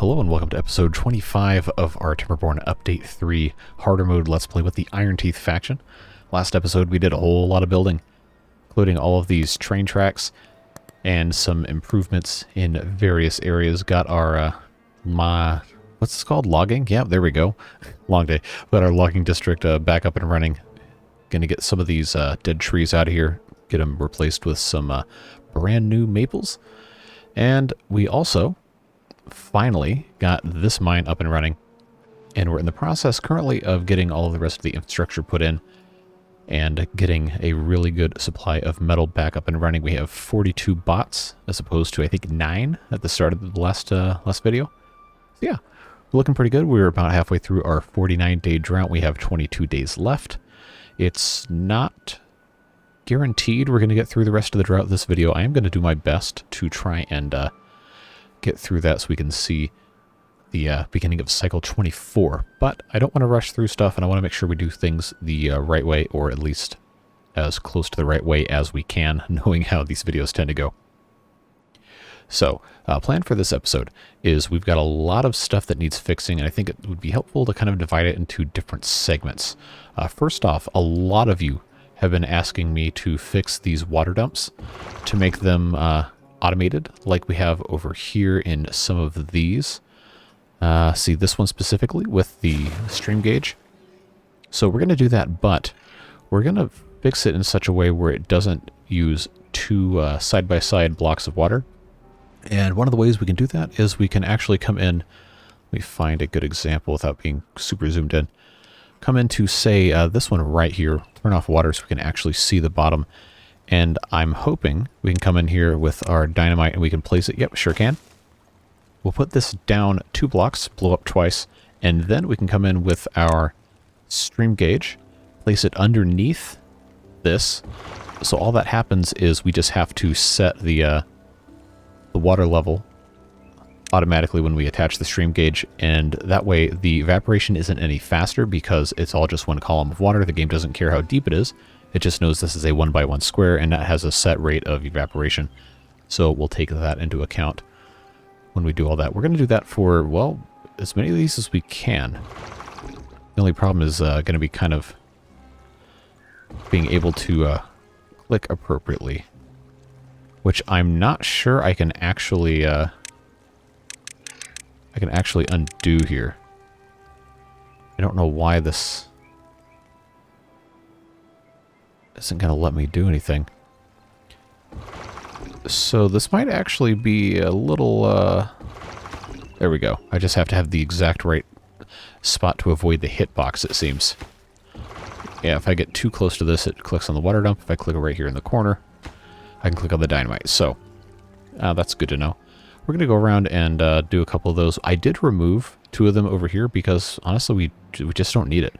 Hello and welcome to episode 25 of our Timberborn Update 3 Harder Mode Let's Play with the Iron Teeth faction. Last episode we did a whole lot of building, including all of these train tracks and some improvements in various areas. Got our, what's this called? Logging? Yeah, there we go. Long day. Got our logging district back up and running. Gonna get some of these dead trees out of here, get them replaced with some brand new maples. And we also finally got this mine up and running, and we're in the process currently of getting all of the rest of the infrastructure put in and getting a really good supply of metal back up and running. We have 42 bots as opposed to I think 9 at the start of the last video. So yeah, we're looking pretty good. We're about halfway through our 49-day drought. We have 22 days left. It's not guaranteed we're going to get through the rest of the drought this video. I am going to do my best to try and get through that so we can see the beginning of cycle 24. But I don't want to rush through stuff, and I want to make sure we do things the right way, or at least as close to the right way as we can, knowing how these videos tend to go. So, plan for this episode is we've got a lot of stuff that needs fixing, and I think it would be helpful to kind of divide it into different segments. First off, a lot of you have been asking me to fix these water dumps to make them automated, like we have over here in some of these. See this one specifically with the stream gauge. So we're going to do that, but we're going to fix it in such a way where it doesn't use two side-by-side blocks of water. And one of the ways we can do that is we can actually come in, let me find a good example without being super zoomed in. Come into, say, this one right here, turn off water so we can actually see the bottom. And I'm hoping we can come in here with our dynamite and we can place it. Yep, sure can. We'll put this down 2 blocks, blow up twice, and then we can come in with our stream gauge, place it underneath this. So all that happens is we just have to set the water level automatically when we attach the stream gauge, and that way the evaporation isn't any faster because it's all just one column of water. The game doesn't care how deep it is. It just knows this is a 1x1 square, and that has a set rate of evaporation. So we'll take that into account when we do all that. We're going to do that for, well, as many of these as we can. The only problem is going to be kind of being able to click appropriately, which I'm not sure I can actually undo here. I don't know why this isn't going to let me do anything. So this might actually be a little, there we go. I just have to have the exact right spot to avoid the hitbox, it seems. Yeah, if I get too close to this, it clicks on the water dump. If I click right here in the corner, I can click on the dynamite. So, that's good to know. We're going to go around and do a couple of those. I did remove 2 of them over here because, honestly, we just don't need it.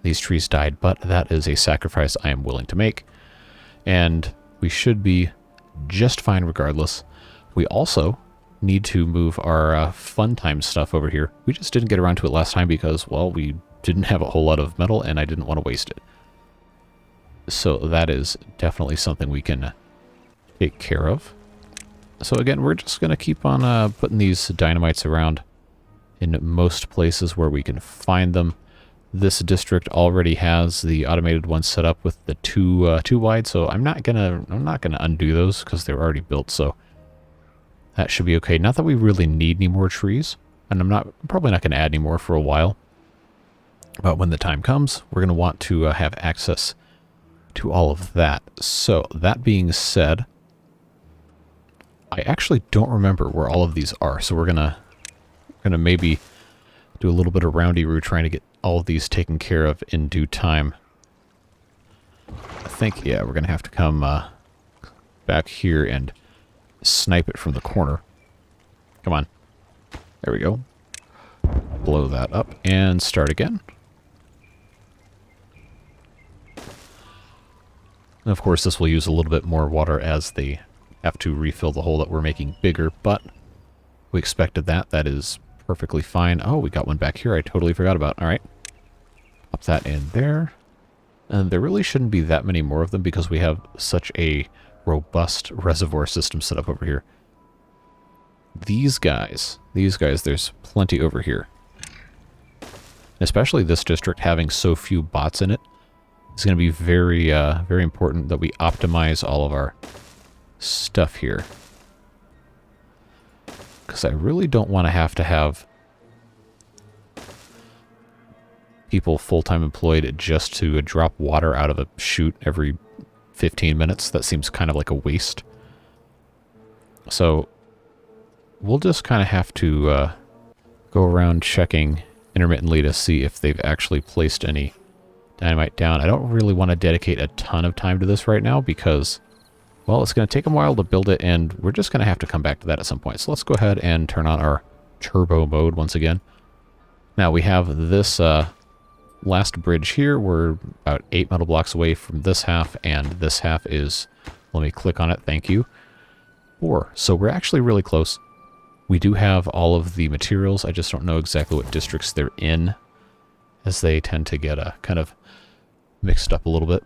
These trees died, but that is a sacrifice I am willing to make. And we should be just fine regardless. We also need to move our fun time stuff over here. We just didn't get around to it last time because, well, we didn't have a whole lot of metal and I didn't want to waste it. So that is definitely something we can take care of. So again, we're just going to keep on putting these dynamites around in most places where we can find them. This district already has the automated one set up with the two wide, so I'm not gonna undo those because they're already built. So that should be okay. Not that we really need any more trees, and I'm probably not gonna add any more for a while. But when the time comes, we're gonna want to have access to all of that. So that being said, I actually don't remember where all of these are. So we're gonna maybe do a little bit of roundy-roo trying to get all of these taken care of in due time. I think, yeah, we're going to have to come back here and snipe it from the corner. Come on. There we go. Blow that up and start again. And of course, this will use a little bit more water as they have to refill the hole that we're making bigger, but we expected that. That is perfectly fine. Oh, we got one back here I totally forgot about. All right. Pop that in there. And there really shouldn't be that many more of them because we have such a robust reservoir system set up over here. these guys, there's plenty over here. Especially this district having so few bots in it, it's going to be very, very important that we optimize all of our stuff here. Because I really don't want to have people full-time employed just to drop water out of a chute every 15 minutes. That seems kind of like a waste. So we'll just kind of have to go around checking intermittently to see if they've actually placed any dynamite down. I don't really want to dedicate a ton of time to this right now because, well, it's going to take a while to build it, and we're just going to have to come back to that at some point. So let's go ahead and turn on our turbo mode once again. Now we have this last bridge here. We're about 8 metal blocks away from this half, and this half is, let me click on it, thank you, 4. So we're actually really close. We do have all of the materials. I just don't know exactly what districts they're in, as they tend to get kind of mixed up a little bit.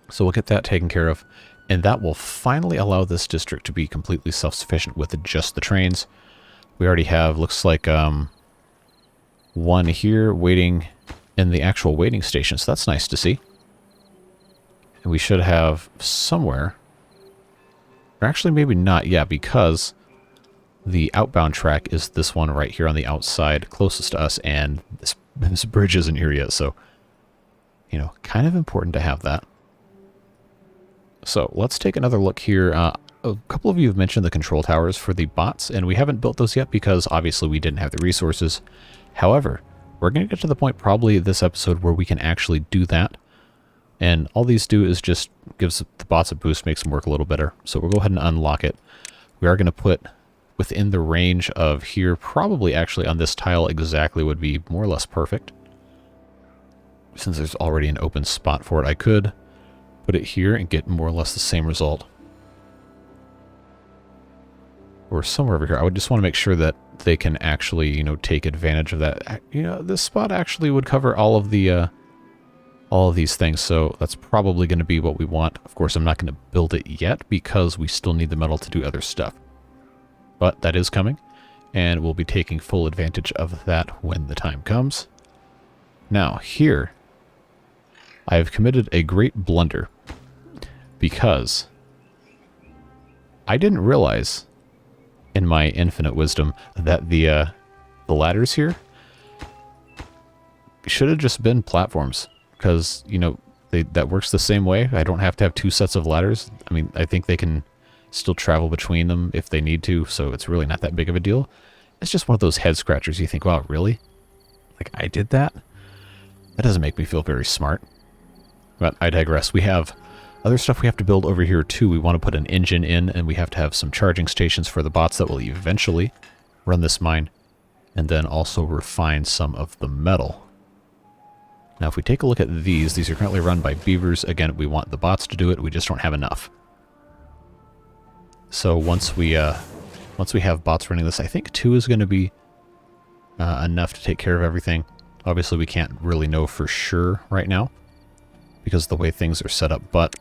So we'll get that taken care of, and that will finally allow this district to be completely self-sufficient with just the trains. We already have, looks like, one here waiting in the actual waiting station, so that's nice to see. And we should have somewhere, or actually maybe not, yeah, because the outbound track is this one right here on the outside, closest to us, and this bridge isn't here yet, so, you know, kind of important to have that. So let's take another look here. A couple of you have mentioned the control towers for the bots, and we haven't built those yet because obviously we didn't have the resources. However, we're going to get to the point probably this episode where we can actually do that. And all these do is just gives the bots a boost, makes them work a little better. So we'll go ahead and unlock it. We are going to put within the range of here, probably actually on this tile exactly would be more or less perfect. Since there's already an open spot for it, I could put it here and get more or less the same result. Or somewhere over here. I would just want to make sure that they can actually, you know, take advantage of that. You know, this spot actually would cover all of the, all of these things, so that's probably going to be what we want. Of course, I'm not going to build it yet because we still need the metal to do other stuff. But that is coming, and we'll be taking full advantage of that when the time comes. Now, here, I have committed a great blunder because I didn't realize, in my infinite wisdom, that the ladders here should have just been platforms, because, you know, that works the same way. I don't have to have 2 sets of ladders. I mean, I think they can still travel between them if they need to, so it's really not that big of a deal. It's just one of those head scratchers. You think, wow, really? Like, I did that? That doesn't make me feel very smart. But I digress. We have other stuff we have to build over here too. We want to put an engine in, and we have to have some charging stations for the bots that will eventually run this mine, and then also refine some of the metal. Now if we take a look at these are currently run by beavers. Again, we want the bots to do it, we just don't have enough. So once we have bots running this, I think 2 is going to be enough to take care of everything. Obviously we can't really know for sure right now because of the way things are set up, but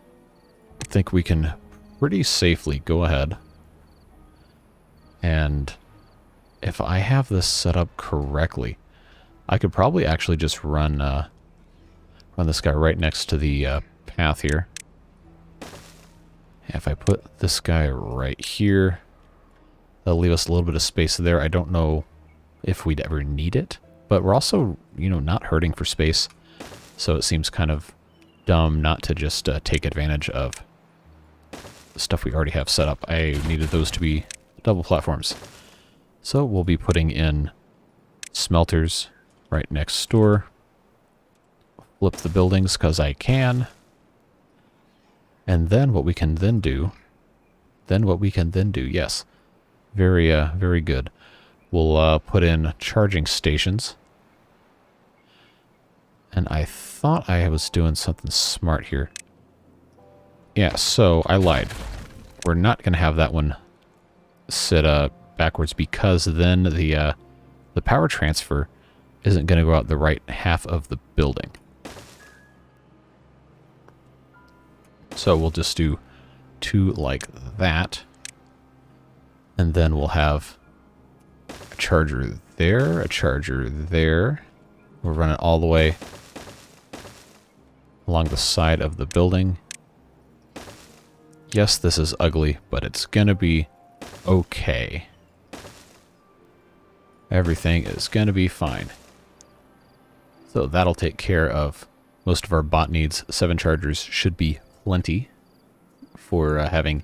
I think we can pretty safely go ahead, and if I have this set up correctly, I could probably actually just run this guy right next to the path here. If I put this guy right here, that'll leave us a little bit of space there. I don't know if we'd ever need it, but we're also, you know, not hurting for space, so it seems kind of dumb not to just take advantage of the stuff we already have set up. I needed those to be double platforms. So we'll be putting in smelters right next door. Flip the buildings because I can. And then what we can then do, yes. Very, very good. We'll put in charging stations. And I thought I was doing something smart here. Yeah, so I lied. We're not going to have that one sit backwards because then the power transfer isn't going to go out the right half of the building. So we'll just do 2 like that. And then we'll have a charger there, a charger there. We'll run it all the way along the side of the building. Yes, this is ugly, but it's gonna be okay. Everything is gonna be fine. So that'll take care of most of our bot needs. 7 chargers should be plenty for having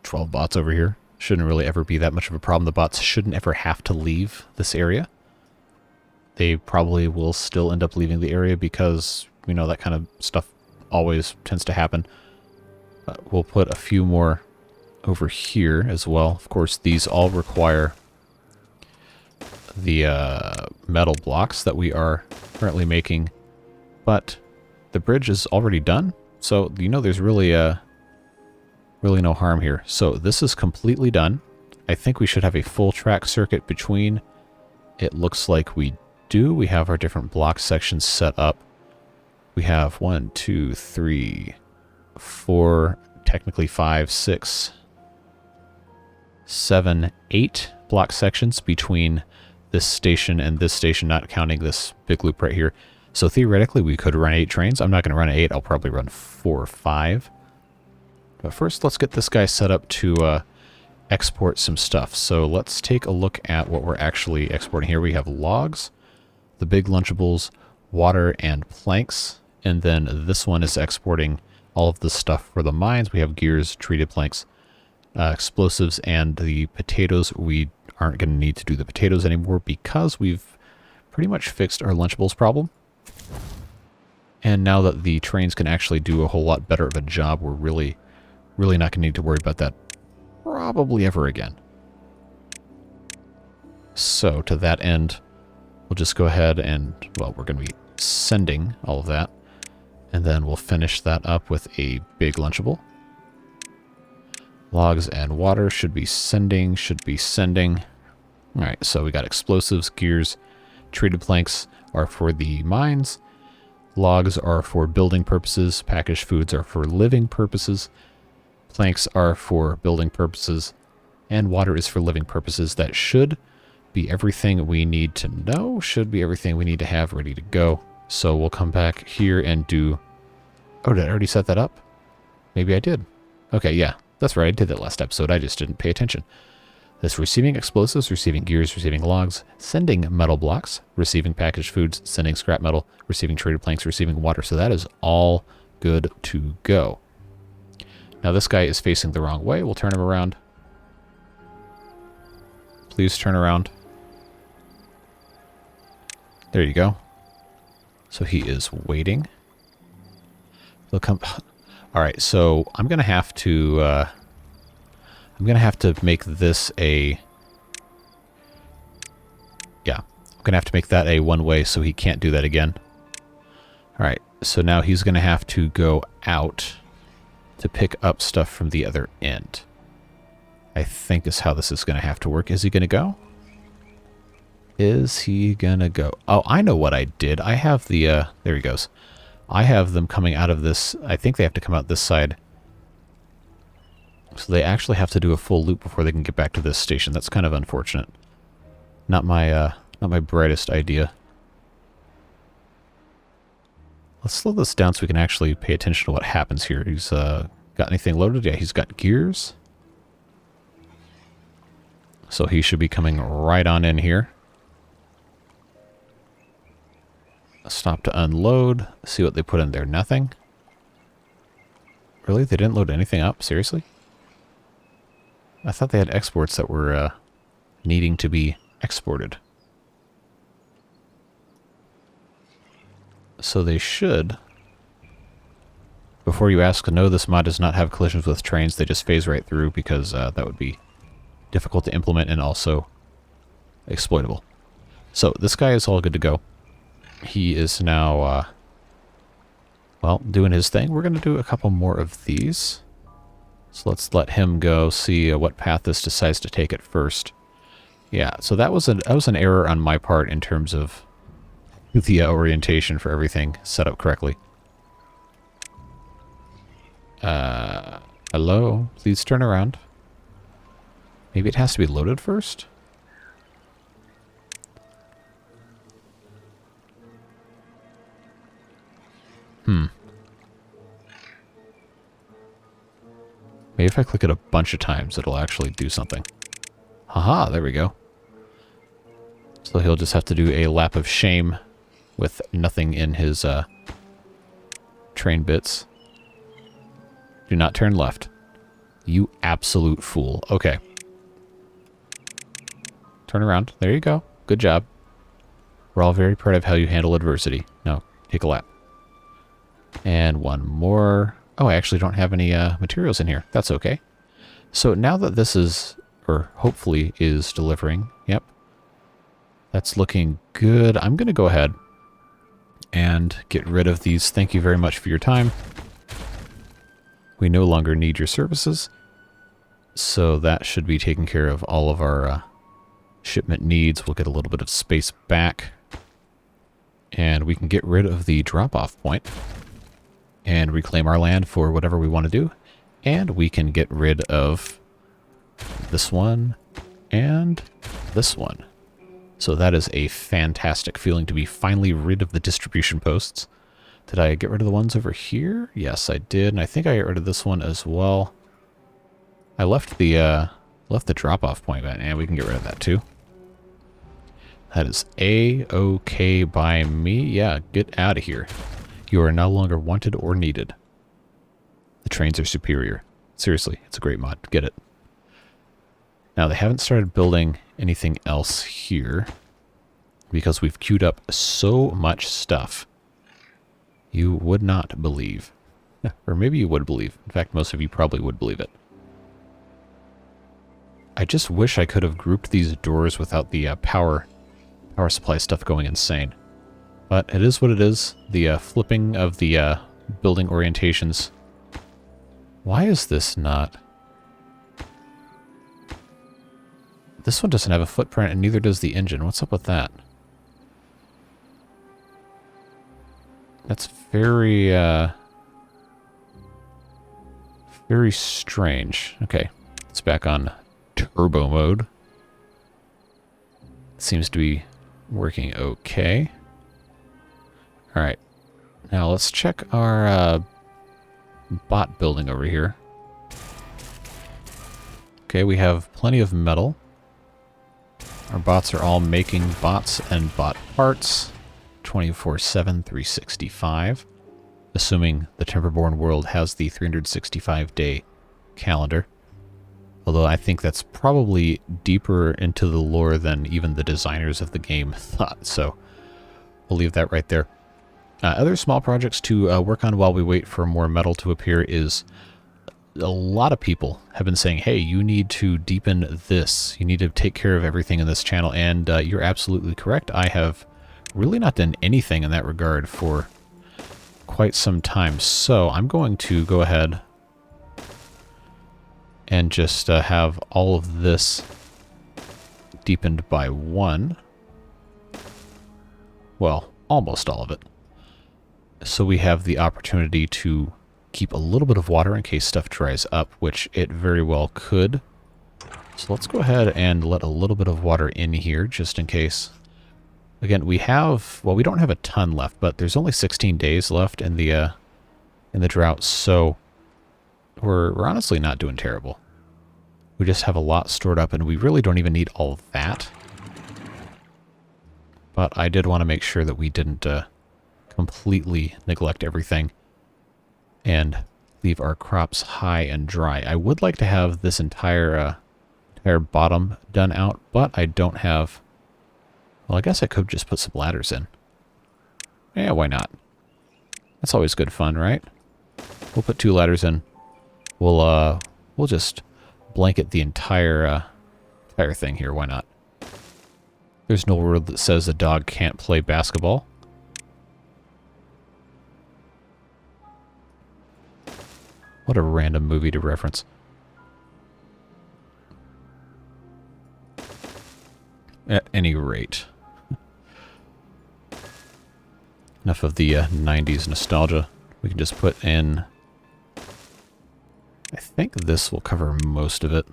12 bots over here. Shouldn't really ever be that much of a problem. The bots shouldn't ever have to leave this area. They probably will still end up leaving the area because, you know, that kind of stuff always tends to happen. We'll put a few more over here as well. Of course, these all require the metal blocks that we are currently making, but the bridge is already done, so you know there's really no harm here. So this is completely done. I think we should have a full track circuit between. It looks like we do. We have our different block sections set up. We have 1, 2, 3, 4, technically 5, 6, 7, 8 block sections between this station and this station, not counting this big loop right here. So theoretically, we could run 8 trains. I'm not going to run 8. I'll probably run 4 or 5. But first, let's get this guy set up to export some stuff. So let's take a look at what we're actually exporting here. We have logs, the big Lunchables, water, and planks. And then this one is exporting all of the stuff for the mines. We have gears, treated planks, explosives, and the potatoes. We aren't going to need to do the potatoes anymore because we've pretty much fixed our Lunchables problem. And now that the trains can actually do a whole lot better of a job, we're really not going to need to worry about that probably ever again. So to that end, we'll just go ahead and, well, we're going to be sending all of that. And then we'll finish that up with a big Lunchable. Logs and water should be sending. Alright, so we got explosives, gears, treated planks are for the mines. Logs are for building purposes. Packaged foods are for living purposes. Planks are for building purposes. And water is for living purposes. That should be everything we need to know. Should be everything we need to have ready to go. So we'll come back here and do... Oh, did I already set that up? Maybe I did. Okay, yeah. That's right, I did that last episode. I just didn't pay attention. That's receiving explosives, receiving gears, receiving logs, sending metal blocks, receiving packaged foods, sending scrap metal, receiving traded planks, receiving water. So that is all good to go. Now this guy is facing the wrong way. We'll turn him around. Please turn around. There you go. So he is waiting. He'll come... Alright, so I'm gonna have to make this a... Yeah, I'm gonna have to make that a one-way so he can't do that again. Alright, so now he's gonna have to go out to pick up stuff from the other end. I think is how this is gonna have to work. Is he gonna go? Is he gonna go? Oh, I know what I did. I have the, there he goes. I have them coming out of this. I think they have to come out this side. So they actually have to do a full loop before they can get back to this station. That's kind of unfortunate. Not my brightest idea. Let's slow this down so we can actually pay attention to what happens here. He's got anything loaded? Yeah, he's got gears. So he should be coming right on in here. Stop to unload. See what they put in there. Nothing. Really? They didn't load anything up? Seriously? I thought they had exports that were needing to be exported. So they should. Before you ask, no, this mod does not have collisions with trains. They just phase right through because that would be difficult to implement and also exploitable. So this guy is all good to go. He is now, well, doing his thing. We're going to do a couple more of these. So let's let him go, see what path this decides to take at first. Yeah, so that was an error on my part in terms of the orientation for everything set up correctly. Hello? Please turn around. Maybe it has to be loaded first? Maybe if I click it a bunch of times, it'll actually do something. Haha, there we go. So he'll just have to do a lap of shame with nothing in his train bits. Do not turn left. You absolute fool. Okay. Turn around. There you go. Good job. We're all very proud of how you handle adversity. Now, take a lap. And one more. Oh, I actually don't have any materials in here. That's okay. So now that this is, or hopefully is delivering, yep. That's looking good. I'm going to go ahead and get rid of these. Thank you very much for your time. We no longer need your services. So that should be taking care of all of our shipment needs. We'll get a little bit of space back. And we can get rid of the drop-off point. And reclaim our land for whatever we want to do. And we can get rid of this one and this one. So that is a fantastic feeling to be finally rid of the distribution posts. Did I get rid of the ones over here? Yes, I did. And I think I got rid of this one as well. I left the drop-off point, and we can get rid of that too. That is A-okay by me. Yeah, get out of here. You are no longer wanted or needed. The trains are superior. Seriously, it's a great mod. Get it. Now, they haven't started building anything else here because we've queued up so much stuff. You would not believe. Or maybe you would believe. In fact, most of you probably would believe it. I just wish I could have grouped these doors without the power supply stuff going insane. But it is what it is. The flipping of the building orientations. Why is this not? This one doesn't have a footprint, and neither does the engine. What's up with that? That's very, very strange. Okay, it's back on turbo mode. Seems to be working okay. Alright, now let's check our bot building over here. Okay, we have plenty of metal. Our bots are all making bots and bot parts 24/7, 365. Assuming the Timberborn world has the 365-day calendar. Although I think that's probably deeper into the lore than even the designers of the game thought. So we'll leave that right there. Other small projects to work on while we wait for more metal to appear is a lot of people have been saying, hey, you need to deepen this. You need to take care of everything in this channel. And you're absolutely correct. I have really not done anything in that regard for quite some time. So I'm going to go ahead and just have all of this deepened by 1. Well, almost all of it. So we have the opportunity to keep a little bit of water in case stuff dries up, which it very well could. So let's go ahead and let a little bit of water in here just in case. Again, we have, well, we don't have a ton left, but there's only 16 days left in the drought, so we're honestly not doing terrible. We just have a lot stored up, and we really don't even need all of that. But I did want to make sure that we didn't completely neglect everything and leave our crops high and dry. I would like to have this entire bottom done out, but I don't have... Well, I guess I could just put some ladders in. Yeah, why not? That's always good fun, right? We'll put 2 ladders in. We'll just blanket the entire thing here. Why not? There's no rule that says a dog can't play basketball. What a random movie to reference. At any rate. Enough of the 90s nostalgia. We can just put in... I think this will cover most of it.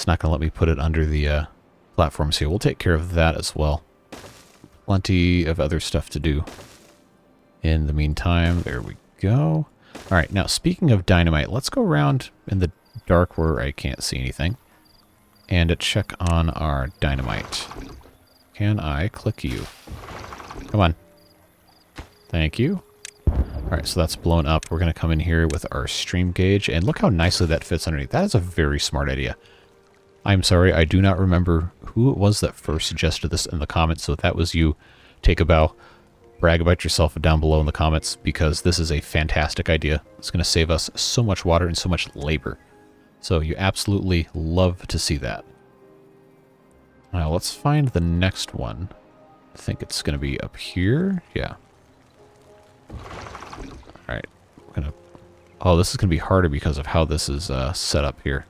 it's not going to let me put it under the platforms here. We'll take care of that as well. Plenty of other stuff to do. In the meantime, there we go. All right, now speaking of dynamite, let's go around in the dark where I can't see anything and check on our dynamite. Can I click you? Come on. Thank you. All right, so that's blown up. We're going to come in here with our stream gauge, and look how nicely that fits underneath. That is a very smart idea. I'm sorry, I do not remember who it was that first suggested this in the comments, so if that was you, take a bow. Brag about yourself down below in the comments, because this is a fantastic idea. It's going to save us so much water and so much labor. So you absolutely love to see that. Now let's find the next one. I think it's going to be up here. Yeah. Alright. Oh, this is going to be harder because of how this is set up here.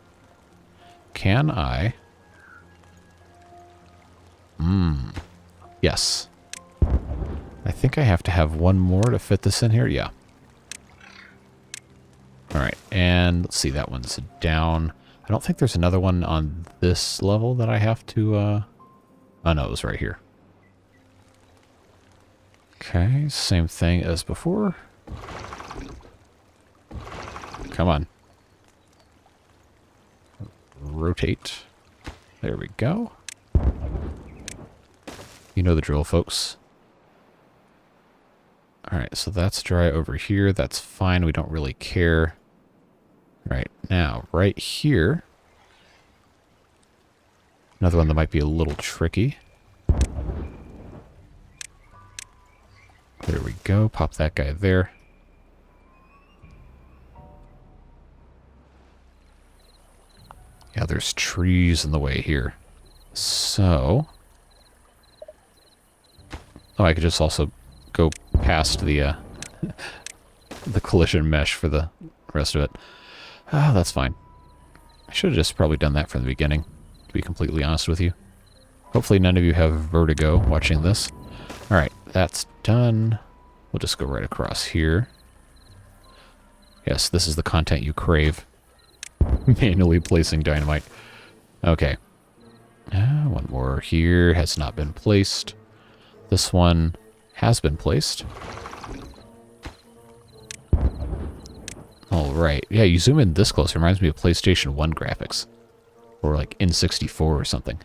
Can I? Yes. I think I have to have one more to fit this in here. Yeah. Alright, and let's see, that one's down. I don't think there's another one on this level that I have to, oh no, it was right here. Okay, same thing as before. Come on. Rotate. There we go. You know the drill, folks. Alright, so that's dry over here. That's fine. We don't really care. Right, now, right here. Another one that might be a little tricky. There we go. Pop that guy there. Yeah, there's trees in the way here. So... oh, I could just also go past the the collision mesh for the rest of it. Ah, that's fine. I should have just probably done that from the beginning, to be completely honest with you. Hopefully none of you have vertigo watching this. Alright, that's done. We'll just go right across here. Yes, this is the content you crave. Manually placing dynamite. Okay. One more here has not been placed. This one has been placed. Alright. Yeah, you zoom in this close. It reminds me of PlayStation 1 graphics. Or like N64 or something.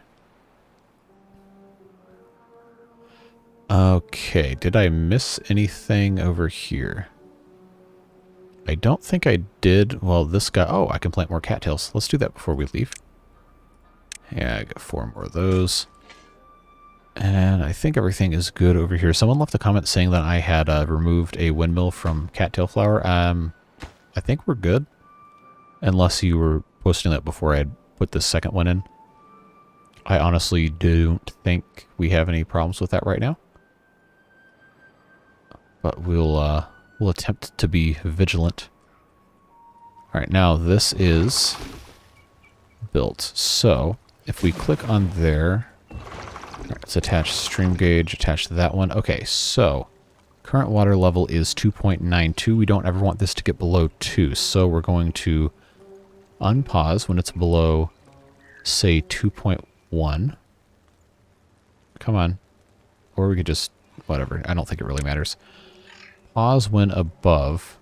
Okay, did I miss anything over here? I don't think I did. Well, this guy... oh, I can plant more cattails. Let's do that before we leave. Yeah, I got 4 more of those. And I think everything is good over here. Someone left a comment saying that I had removed a windmill from cattail flower. I think we're good. Unless you were posting that before I had put the second one in. I honestly don't think we have any problems with that right now. But we'll attempt to be vigilant. Alright, now this is built. So, if we click on there... alright, let's attach stream gauge, attach to that one. Okay, so, current water level is 2.92. We don't ever want this to get below 2, so we're going to unpause when it's below, say, 2.1. Come on. Or we could just... whatever. I don't think it really matters. Pause when above,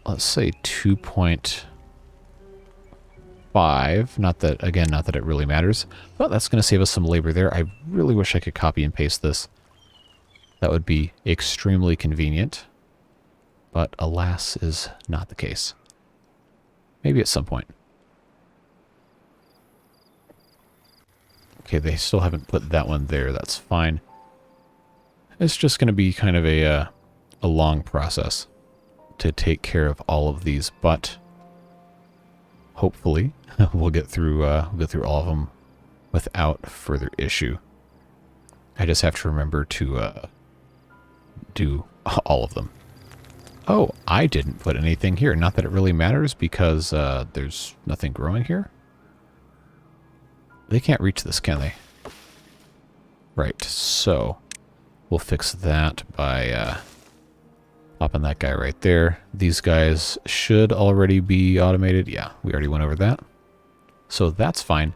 let's say 2.5. Not that, again, not that it really matters, but that's going to save us some labor there. I really wish I could copy and paste this. That would be extremely convenient, but alas is not the case. Maybe at some point. Okay, they still haven't put that one there. That's fine. It's just going to be kind of a long process to take care of all of these, but hopefully we'll get through all of them without further issue. I just have to remember to do all of them. Oh, I didn't put anything here. Not that it really matters because there's nothing growing here. They can't reach this, can they? Right, so we'll fix that by popping that guy right there. These guys should already be automated. Yeah, we already went over that. So that's fine.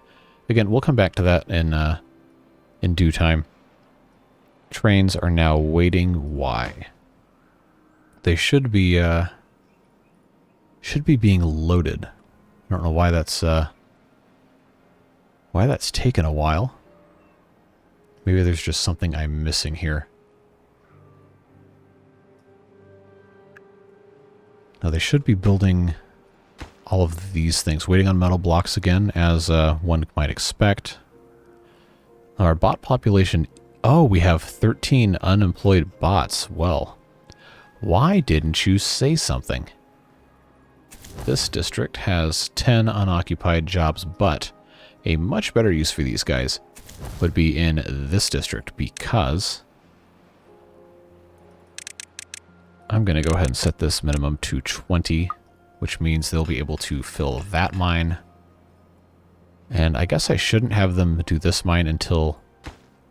Again, we'll come back to that in due time. Trains are now waiting. Why? They should be being loaded. I don't know why that's taken a while. Maybe there's just something I'm missing here. Now they should be building all of these things, waiting on metal blocks again, as one might expect. Our bot population... Oh, we have 13 unemployed bots. Well, why didn't you say something? This district has 10 unoccupied jobs, but a much better use for these guys would be in this district, because I'm going to go ahead and set this minimum to 20, which means they'll be able to fill that mine. And I guess I shouldn't have them do this mine until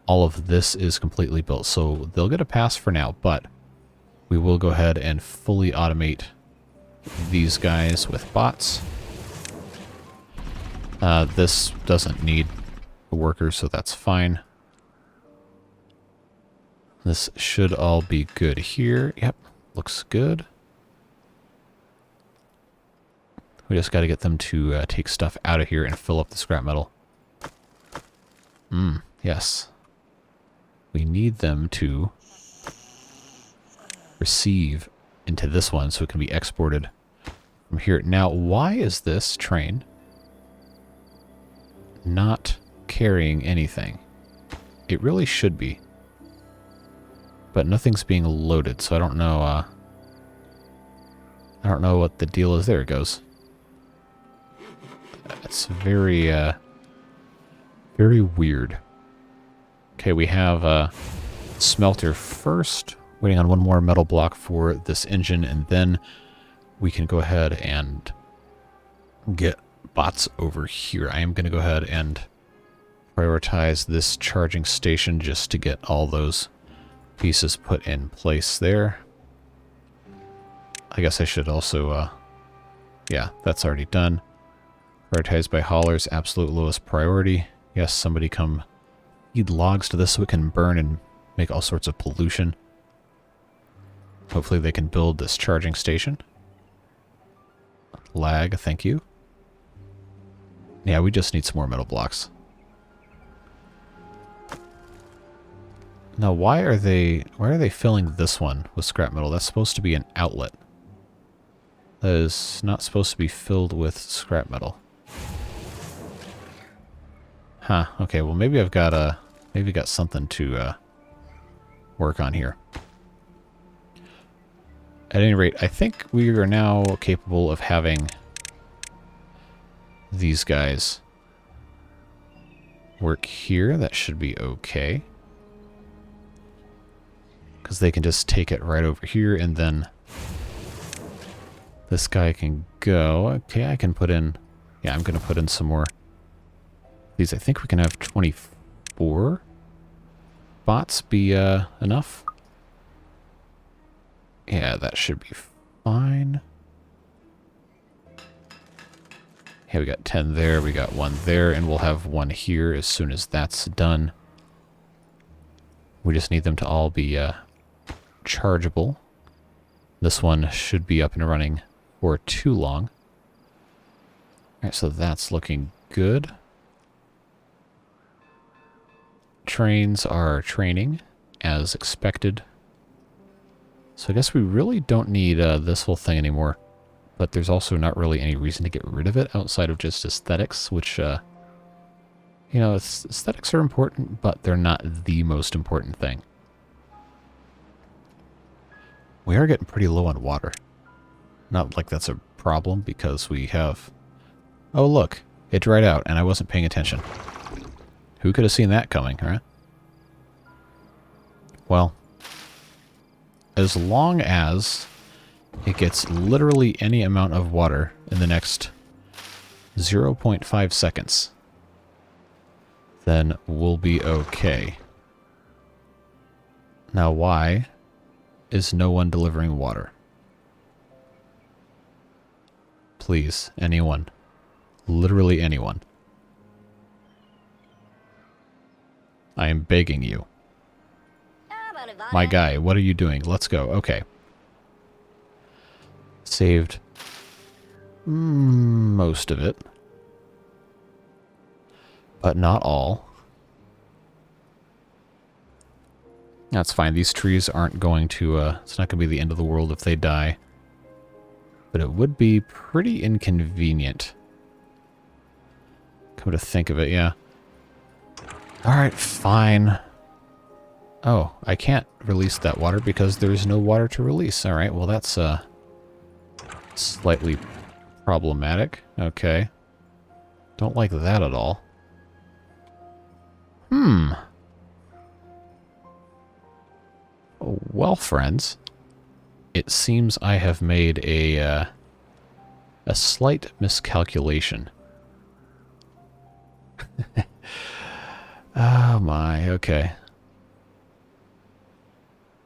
all of this is completely built. So they'll get a pass for now, but we will go ahead and fully automate these guys with bots. This doesn't need a worker, so that's fine. This should all be good here. Yep, looks good. We just got to get them to take stuff out of here and fill up the scrap metal. Yes. We need them to receive into this one so it can be exported from here. Now, why is this train not carrying anything? It really should be. But nothing's being loaded, so I don't know what the deal is. There it goes. That's very, very weird. Okay, we have a smelter first, waiting on one more metal block for this engine, and then we can go ahead and get bots over here. I am going to go ahead and prioritize this charging station just to get all those pieces put in place there. I guess I should also, yeah, that's already done. Prioritized by haulers, absolute lowest priority. Yes, somebody come feed logs to this so it can burn and make all sorts of pollution. Hopefully they can build this charging station. Lag, thank you. Yeah, we just need some more metal blocks. Now, why are they filling this one with scrap metal? That's supposed to be an outlet. That is not supposed to be filled with scrap metal. Huh, okay, well maybe I've got something to work on here. At any rate, I think we are now capable of having these guys work here. That should be okay. Because they can just take it right over here, and then this guy can go. Okay, I can put in... Yeah, I'm going to put in some more. These, I think we can have 24 bots be enough. Yeah, that should be fine. Okay, we got 10 there, we got 1 there, and we'll have 1 here as soon as that's done. We just need them to all be chargeable. This one should be up and running for too long. Alright, so that's looking good. Trains are training as expected. So I guess we really don't need this whole thing anymore. But there's also not really any reason to get rid of it outside of just aesthetics, which, you know, aesthetics are important, but they're not the most important thing. We are getting pretty low on water. Not like that's a problem, because we have... Oh, look, it dried out, and I wasn't paying attention. Who could have seen that coming, right? Well, as long as it gets literally any amount of water in the next 0.5 seconds, then we'll be okay. Now, why is no one delivering water? Please, anyone. Literally anyone. I am begging you. My guy, what are you doing? Let's go. Okay. Saved most of it. But not all. That's fine. These trees aren't going to, it's not going to be the end of the world if they die. But it would be pretty inconvenient. Come to think of it, yeah. Alright, fine. Oh, I can't release that water because there's no water to release. Alright, well that's, slightly problematic. Okay. Don't like that at all. Well, friends, it seems I have made a slight miscalculation. Oh my, okay.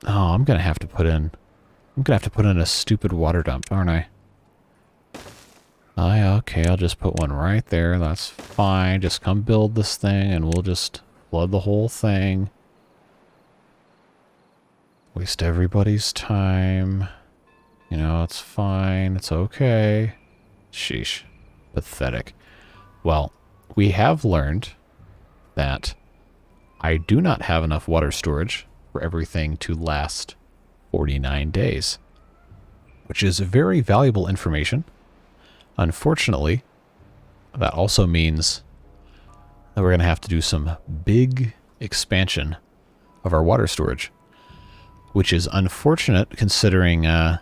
Oh, I'm gonna have to put in a stupid water dump, aren't I? Okay, I'll just put one right there. That's fine. Just come build this thing and we'll just flood the whole thing. Waste everybody's time. You know, it's fine. It's okay. Sheesh. Pathetic. Well, we have learned that I do not have enough water storage for everything to last 49 days, which is very valuable information. Unfortunately, that also means that we're going to have to do some big expansion of our water storage, which is unfortunate considering I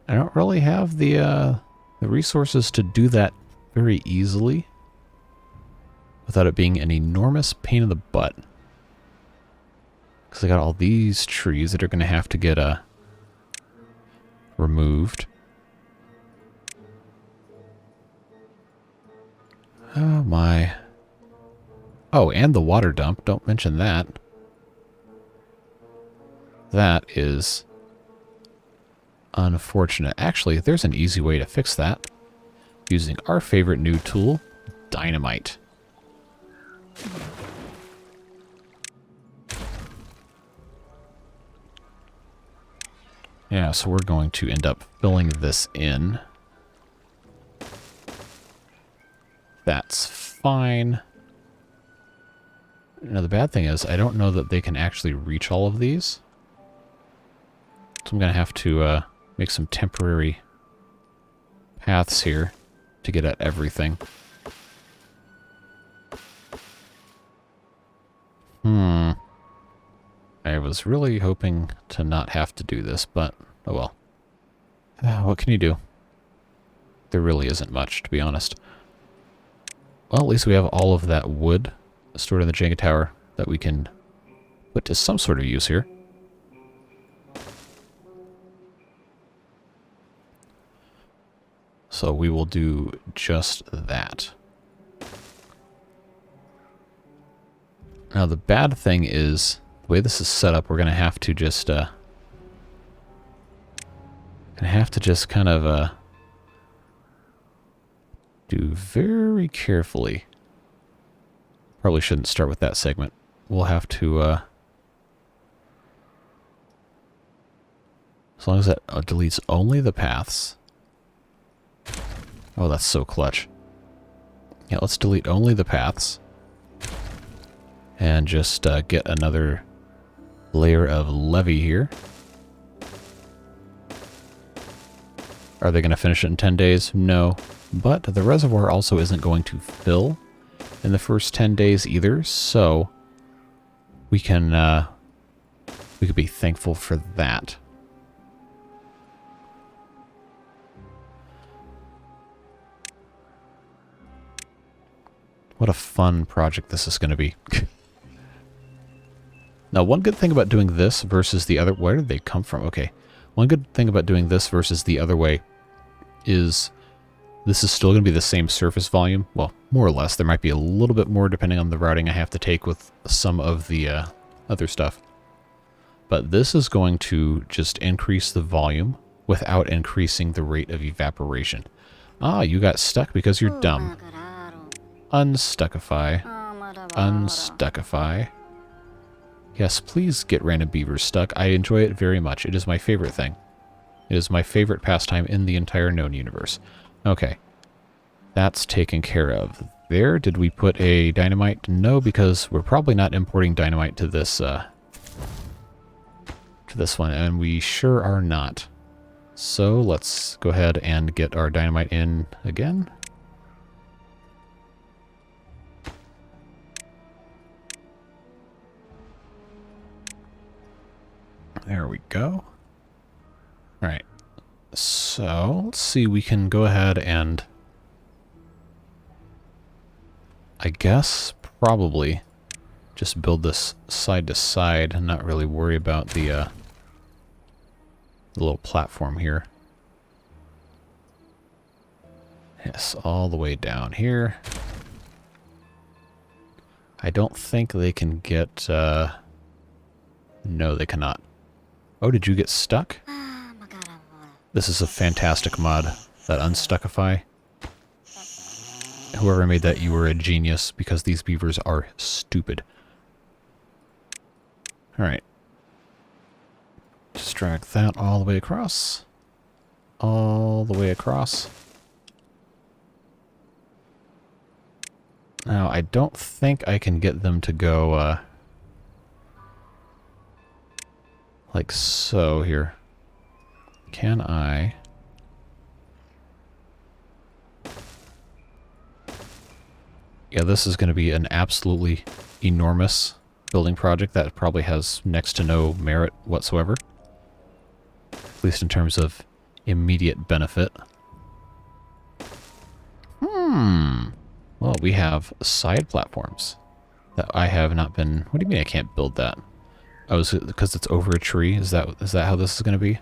don't really have the resources to do that very easily without it being an enormous pain in the butt. Because I got all these trees that are going to have to get removed. Oh my. Oh, and the water dump. Don't mention that. That is unfortunate. Actually, there's an easy way to fix that. Using our favorite new tool, dynamite. Yeah, so we're going to end up filling this in. That's fine. Now the bad thing is, I don't know that they can actually reach all of these. So I'm going to have to make some temporary paths here to get at everything. I was really hoping to not have to do this, but oh well. What can you do? There really isn't much, to be honest. Well, at least we have all of that wood stored in the Jenga tower that we can put to some sort of use here. So we will do just that. Now the bad thing is, the way this is set up, we're going to have to just kind of do very carefully. Probably shouldn't start with that segment. We'll have to, as long as that deletes only the paths. Oh, that's so clutch. Yeah, let's delete only the paths. And just get another layer of levee here. Are they going to finish it in 10 days? No. But the reservoir also isn't going to fill in the first 10 days either, so we can we could be thankful for that. What a fun project this is going to be. Now, one good thing about doing this versus the other... Where did they come from? Okay. One good thing about doing this versus the other way is this is still going to be the same surface volume. Well, more or less. There might be a little bit more depending on the routing I have to take with some of the other stuff. But this is going to just increase the volume without increasing the rate of evaporation. Ah, you got stuck because you're dumb. Unstuckify. unstuckify. Yes, please get random beavers stuck. I enjoy it very much. It is my favorite thing. It is my favorite pastime in the entire known universe. Okay. That's taken care of. There, did we put a dynamite? No, because we're probably not importing dynamite to this one, and we sure are not. So let's go ahead and get our dynamite in again. There we go. Alright. So, let's see, we can go ahead and I guess probably just build this side to side and not really worry about the little platform here. Yes, all the way down here. I don't think they can get... No, they cannot. Oh, did you get stuck? This is a fantastic mod, that Unstuckify. Whoever made that, you were a genius, because these beavers are stupid. Alright. Just drag that all the way across. All the way across. Now, I don't think I can get them to go, like so here. Can I? Yeah, this is going to be an absolutely enormous building project that probably has next to no merit whatsoever. At least in terms of immediate benefit. Well, we have side platforms that I have not been... What do you mean I can't build that? Oh, is it because it's over a tree? Is that how this is going to be?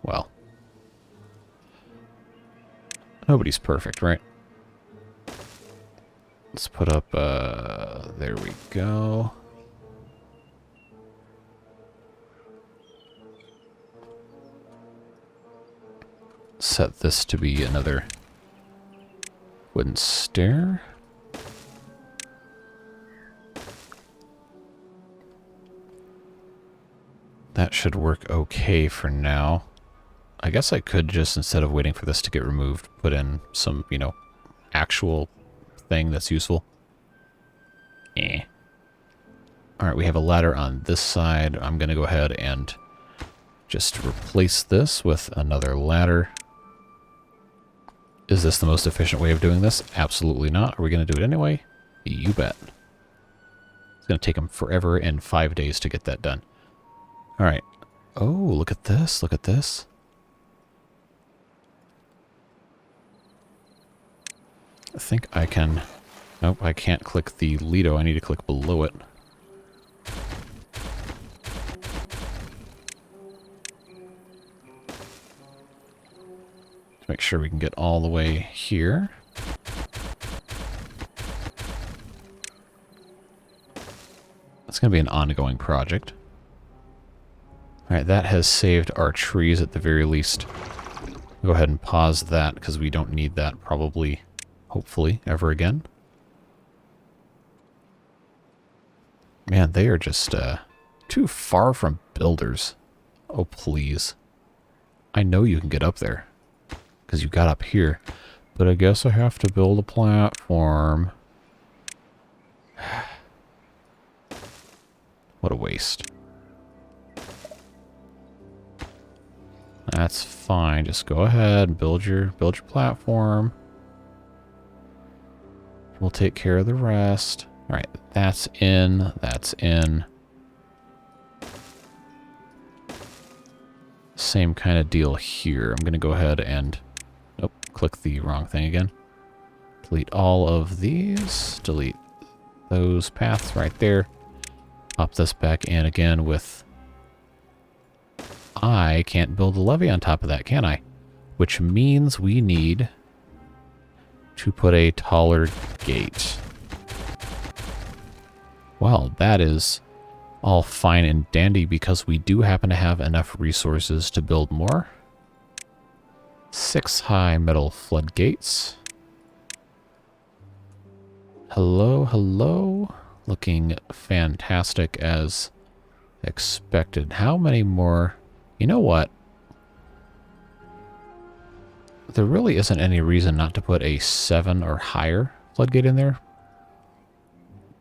Well. Nobody's perfect, right? Let's put up, there we go. Set this to be another wooden stair. That should work okay for now. I guess I could just, instead of waiting for this to get removed, put in some, you know, actual thing that's useful. Alright, we have a ladder on this side. I'm going to go ahead and just replace this with another ladder. Is this the most efficient way of doing this? Absolutely not. Are we going to do it anyway? You bet. It's going to take them forever and 5 days to get that done. Alright. Oh, look at this. Look at this. I think I can... Nope, I can't click the Lido. I need to click below it. To make sure we can get all the way here. It's going to be an ongoing project. Alright, that has saved our trees at the very least. Go ahead and pause that because we don't need that probably... Hopefully, ever again. Man, they are just too far from builders. Oh, please. I know you can get up there. Because you got up here. But I guess I have to build a platform. What a waste. That's fine. Just go ahead and build your platform. We'll take care of the rest. Alright, that's in. That's in. Same kind of deal here. I'm going to go ahead and... Nope, click the wrong thing again. Delete all of these. Delete those paths right there. Pop this back in again with... I can't build a levee on top of that, can I? Which means we need... to put a taller gate. Well, that is all fine and dandy because we do happen to have enough resources to build more. 6 high metal floodgates. Hello, hello. Looking fantastic as expected. How many more? You know what? There really isn't any reason not to put a 7 or higher floodgate in there.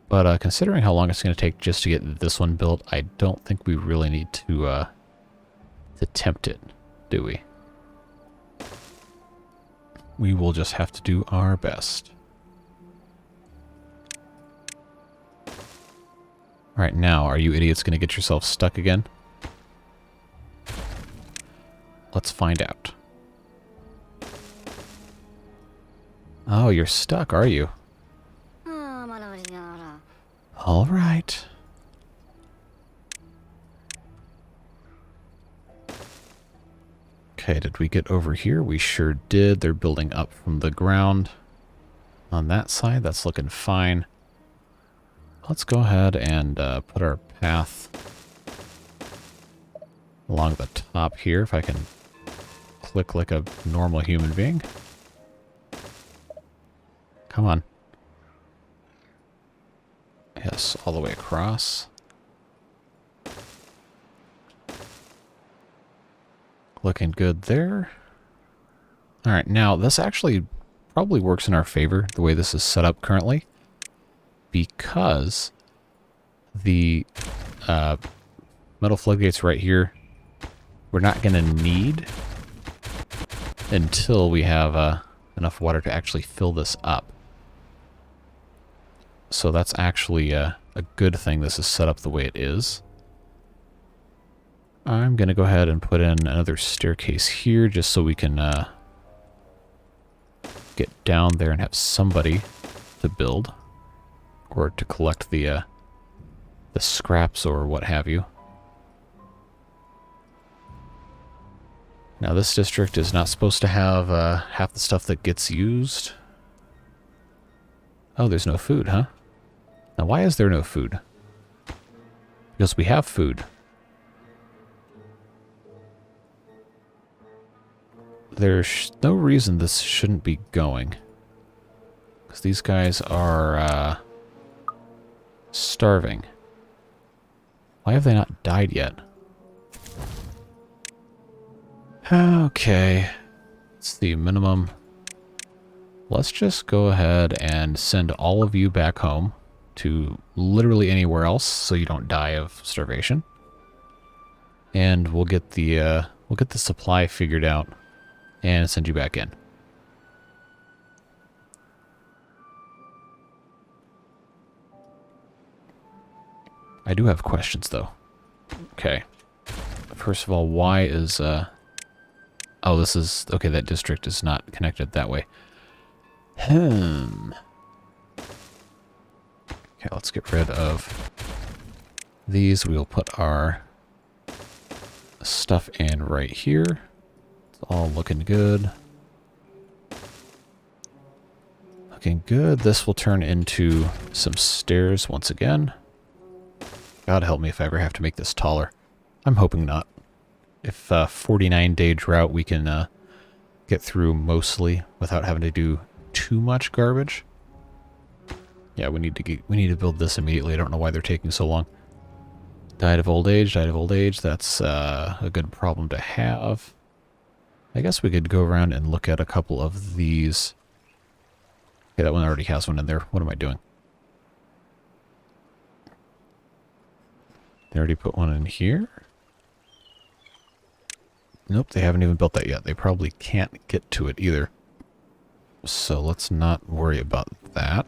But considering how long it's going to take just to get this one built, I don't think we really need to tempt it, do we? We will just have to do our best. Alright, now, are you idiots going to get yourself stuck again? Let's find out. Oh, you're stuck, are you? Alright. Okay, did we get over here? We sure did. They're building up from the ground. On that side, that's looking fine. Let's go ahead and put our path along the top here, if I can click like a normal human being. Come on. Yes, all the way across. Looking good there. Alright, now this actually probably works in our favor, the way this is set up currently. Because the metal floodgates right here, we're not going to need until we have enough water to actually fill this up. So that's actually a good thing this is set up the way it is. I'm going to go ahead and put in another staircase here just so we can get down there and have somebody to build. Or to collect the scraps or what have you. Now this district is not supposed to have half the stuff that gets used. Oh, there's no food, huh? Now why is there no food? Because we have food. There's no reason this shouldn't be going. Because these guys are starving. Why have they not died yet? Okay. It's the minimum. Let's just go ahead and send all of you back home to literally anywhere else so you don't die of starvation. And we'll get the supply figured out and send you back in. I do have questions, though. Okay. First of all, why is, oh, this is, okay, that district is not connected that way. Okay, let's get rid of these. We'll put our stuff in right here. It's all looking good. Looking good. This will turn into some stairs once again. God help me if I ever have to make this taller. I'm hoping not. If 49-day drought, we can get through mostly without having to do too much garbage. Yeah, we need to build this immediately. I don't know why they're taking so long. Died of old age, died of old age. That's a good problem to have. I guess we could go around and look at a couple of these. Okay, that one already has one in there. What am I doing? They already put one in here? Nope, they haven't even built that yet. They probably can't get to it either. So let's not worry about that.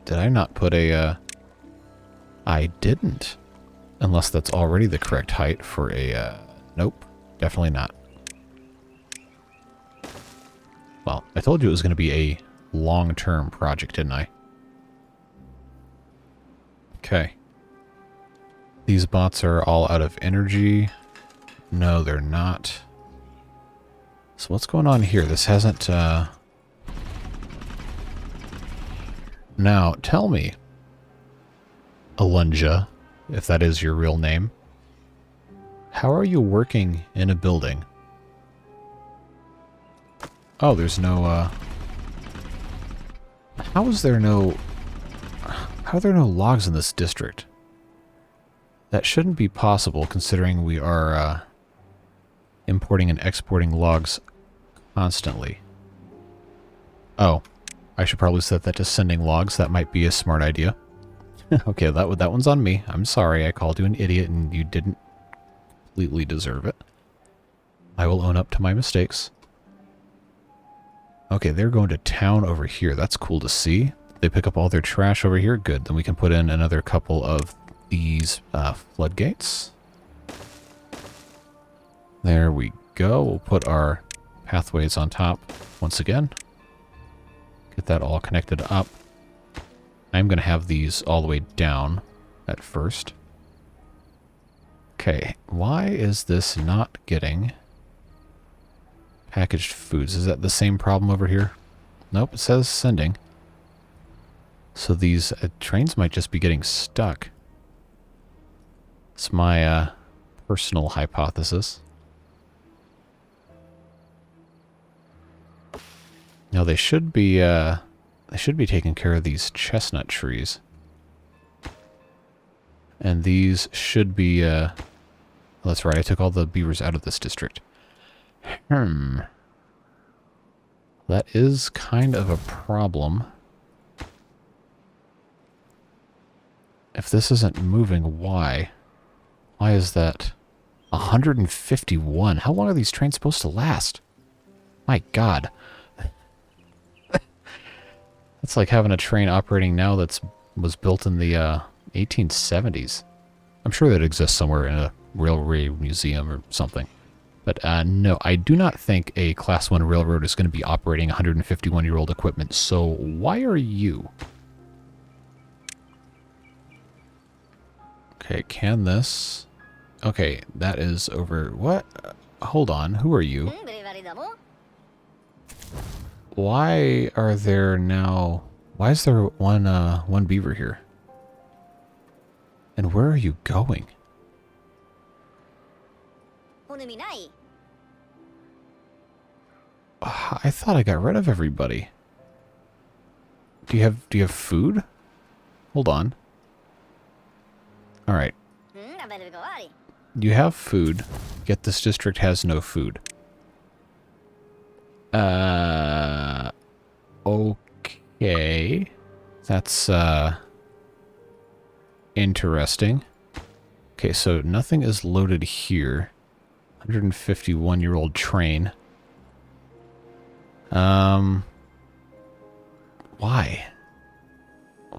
Did I not put a, I didn't. Unless that's already the correct height for a, nope, definitely not. Well, I told you it was going to be a long-term project, didn't I? Okay. These bots are all out of energy. No, they're not. So what's going on here? This hasn't, Now, tell me, Alunja, if that is your real name, how are you working in a building Oh, there's no, How is there no... How are there no logs in this district? That shouldn't be possible, considering we are, importing and exporting logs constantly. Oh, I should probably set that to sending logs. That might be a smart idea. Okay, that one's on me. I'm sorry I called you an idiot and you didn't completely deserve it. I will own up to my mistakes. Okay, they're going to town over here. That's cool to see. They pick up all their trash over here. Good. Then we can put in another couple of these floodgates. There we go. We'll put our pathways on top once again. Get that all connected up. I'm going to have these all the way down at first. Okay, why is this not getting packaged foods? Is that the same problem over here? Nope, it says sending. So these trains might just be getting stuck. It's my personal hypothesis. Now they should be taking care of these chestnut trees. And these should be oh, that's right, I took all the beavers out of this district. That is kind of a problem. If this isn't moving, why? Why is that? 151. How long are these trains supposed to last? My God. That's like having a train operating now was built in the 1870s. I'm sure that exists somewhere in a railway museum or something. But no, I do not think a Class 1 railroad is going to be operating 151-year-old equipment. So why are you? Okay, can this... Okay, that is over... What? Hold on, who are you? Why are there now... Why is there one beaver here? And where are you going? I thought I got rid of everybody. Do you have food? Hold on. Alright. You have food, yet this district has no food. Okay. That's, interesting. Okay, so nothing is loaded here. 151-year-old train. Why?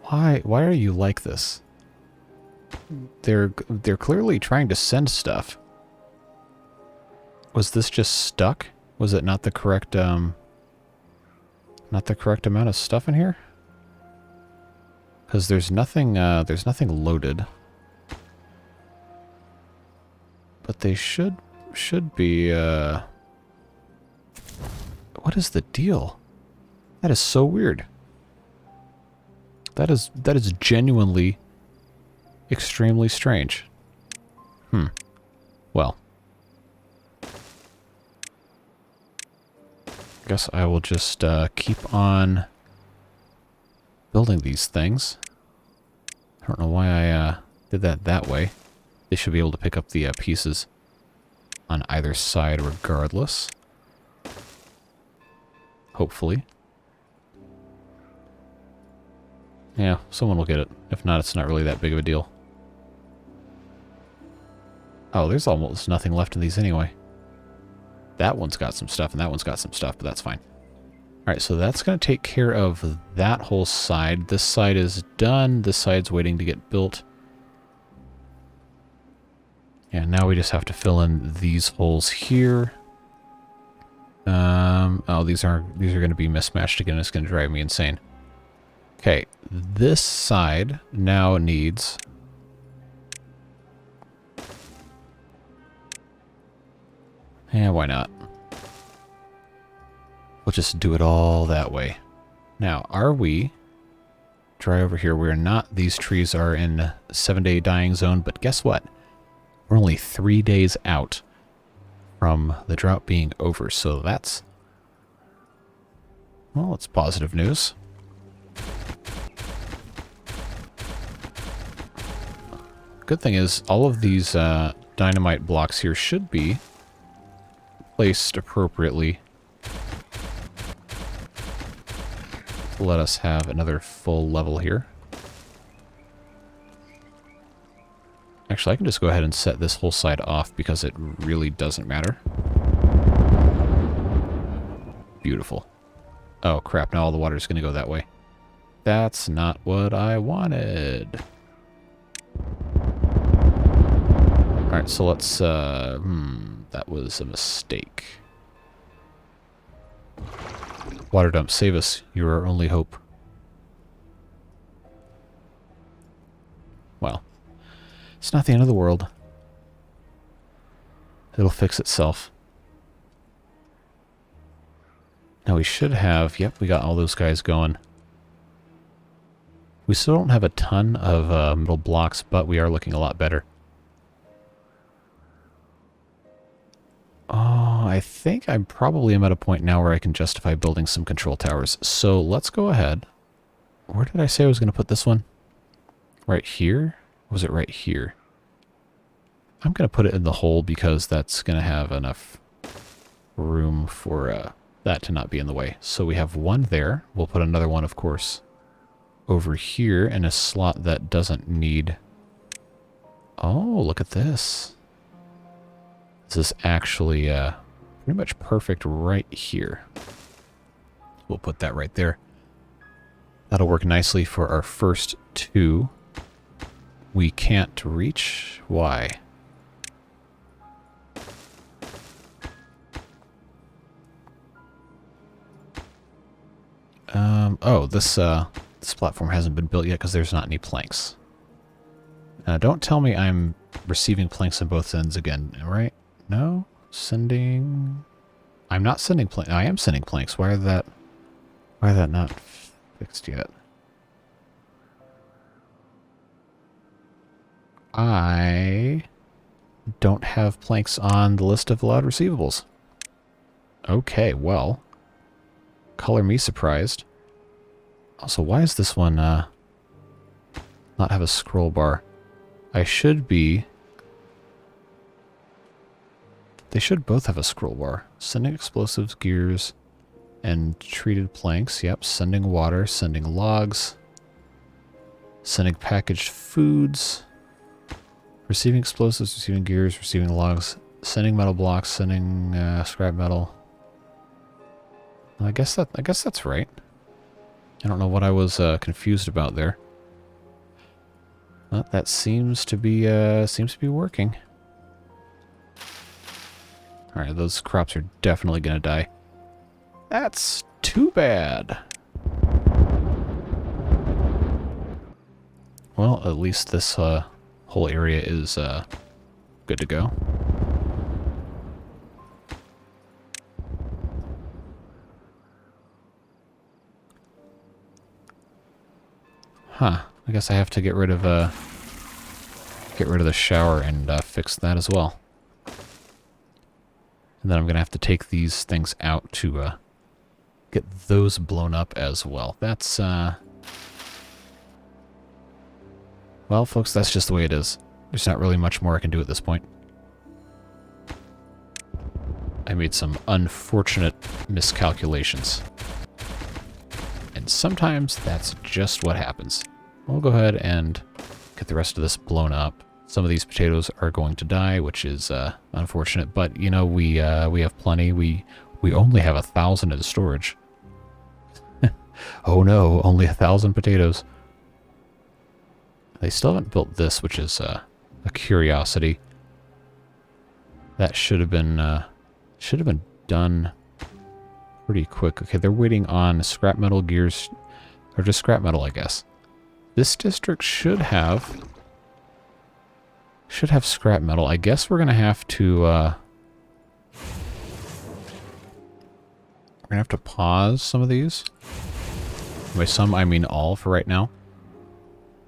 Why are you like this? They're clearly trying to send stuff. Was this just stuck? Was it not the correct amount of stuff in here? Because there's nothing loaded. But they should be what is the deal? That is so weird. That is genuinely extremely strange. Well. Guess I will just keep on building these things. I don't know why I did that way. They should be able to pick up the pieces on either side regardless. Hopefully. Yeah, someone will get it. If not, it's not really that big of a deal. Oh, there's almost nothing left in these anyway. That one's got some stuff, and that one's got some stuff, but that's fine. Alright, so that's going to take care of that whole side. This side is done. This side's waiting to get built. And now we just have to fill in these holes here. Oh, these are going to be mismatched again. It's going to drive me insane. Okay, this side now needs... Yeah, why not? We'll just do it all that way. Now, are we... Dry over here. We're not. These trees are in 7-day dying zone, but guess what? We're only 3 days out from the drought being over, so that's Well, it's positive news. Good thing is, all of these dynamite blocks here should be placed appropriately to let us have another full level here. Actually, I can just go ahead and set this whole side off because it really doesn't matter. Beautiful. Oh crap, now all the water is going to go that way. That's not what I wanted. Alright, so let's, that was a mistake. Water dump, save us. You're our only hope. Well, it's not the end of the world. It'll fix itself. Now we should have, yep, we got all those guys going. We still don't have a ton of metal blocks, but we are looking a lot better. Oh, I think I probably am at a point now where I can justify building some control towers. So let's go ahead. Where did I say I was going to put this one? Right here? Or was it right here? I'm going to put it in the hole because that's going to have enough room for that to not be in the way. So we have one there. We'll put another one, of course, over here in a slot that doesn't need... Oh, look at this. This is actually pretty much perfect right here. We'll put that right there. That'll work nicely for our first two. We can't reach. Why? Oh, this platform hasn't been built yet because there's not any planks. Don't tell me I'm receiving planks on both ends again, right? No? Sending... I'm not sending planks. I am sending planks. Why is that not fixed yet? I don't have planks on the list of allowed receivables. Okay, well. Color me surprised. Also, why is this one not have a scroll bar? I should be... They should both have a scroll bar. Sending explosives, gears, and treated planks. Yep, sending water, sending logs, sending packaged foods, receiving explosives, receiving gears, receiving logs, sending metal blocks, sending scrap metal. I guess that's right. I don't know what I was confused about there. Well, that seems to be working. All right, those crops are definitely gonna die. That's too bad. Well, at least this whole area is good to go. Huh. I guess I have to get rid of the shower and fix that as well. And then I'm going to have to take these things out to get those blown up as well. That's, well, folks, that's just the way it is. There's not really much more I can do at this point. I made some unfortunate miscalculations. And sometimes that's just what happens. We'll go ahead and get the rest of this blown up. Some of these potatoes are going to die, which is unfortunate, but you know, we have plenty. We only have 1,000 in storage. Oh no, only 1,000 potatoes. They still haven't built this, which is a curiosity. That should have been done pretty quick. Okay, they're waiting on scrap metal, gears, or just scrap metal, I guess. This district should have scrap metal. I guess we're gonna have to pause some of these. By some, I mean all for right now.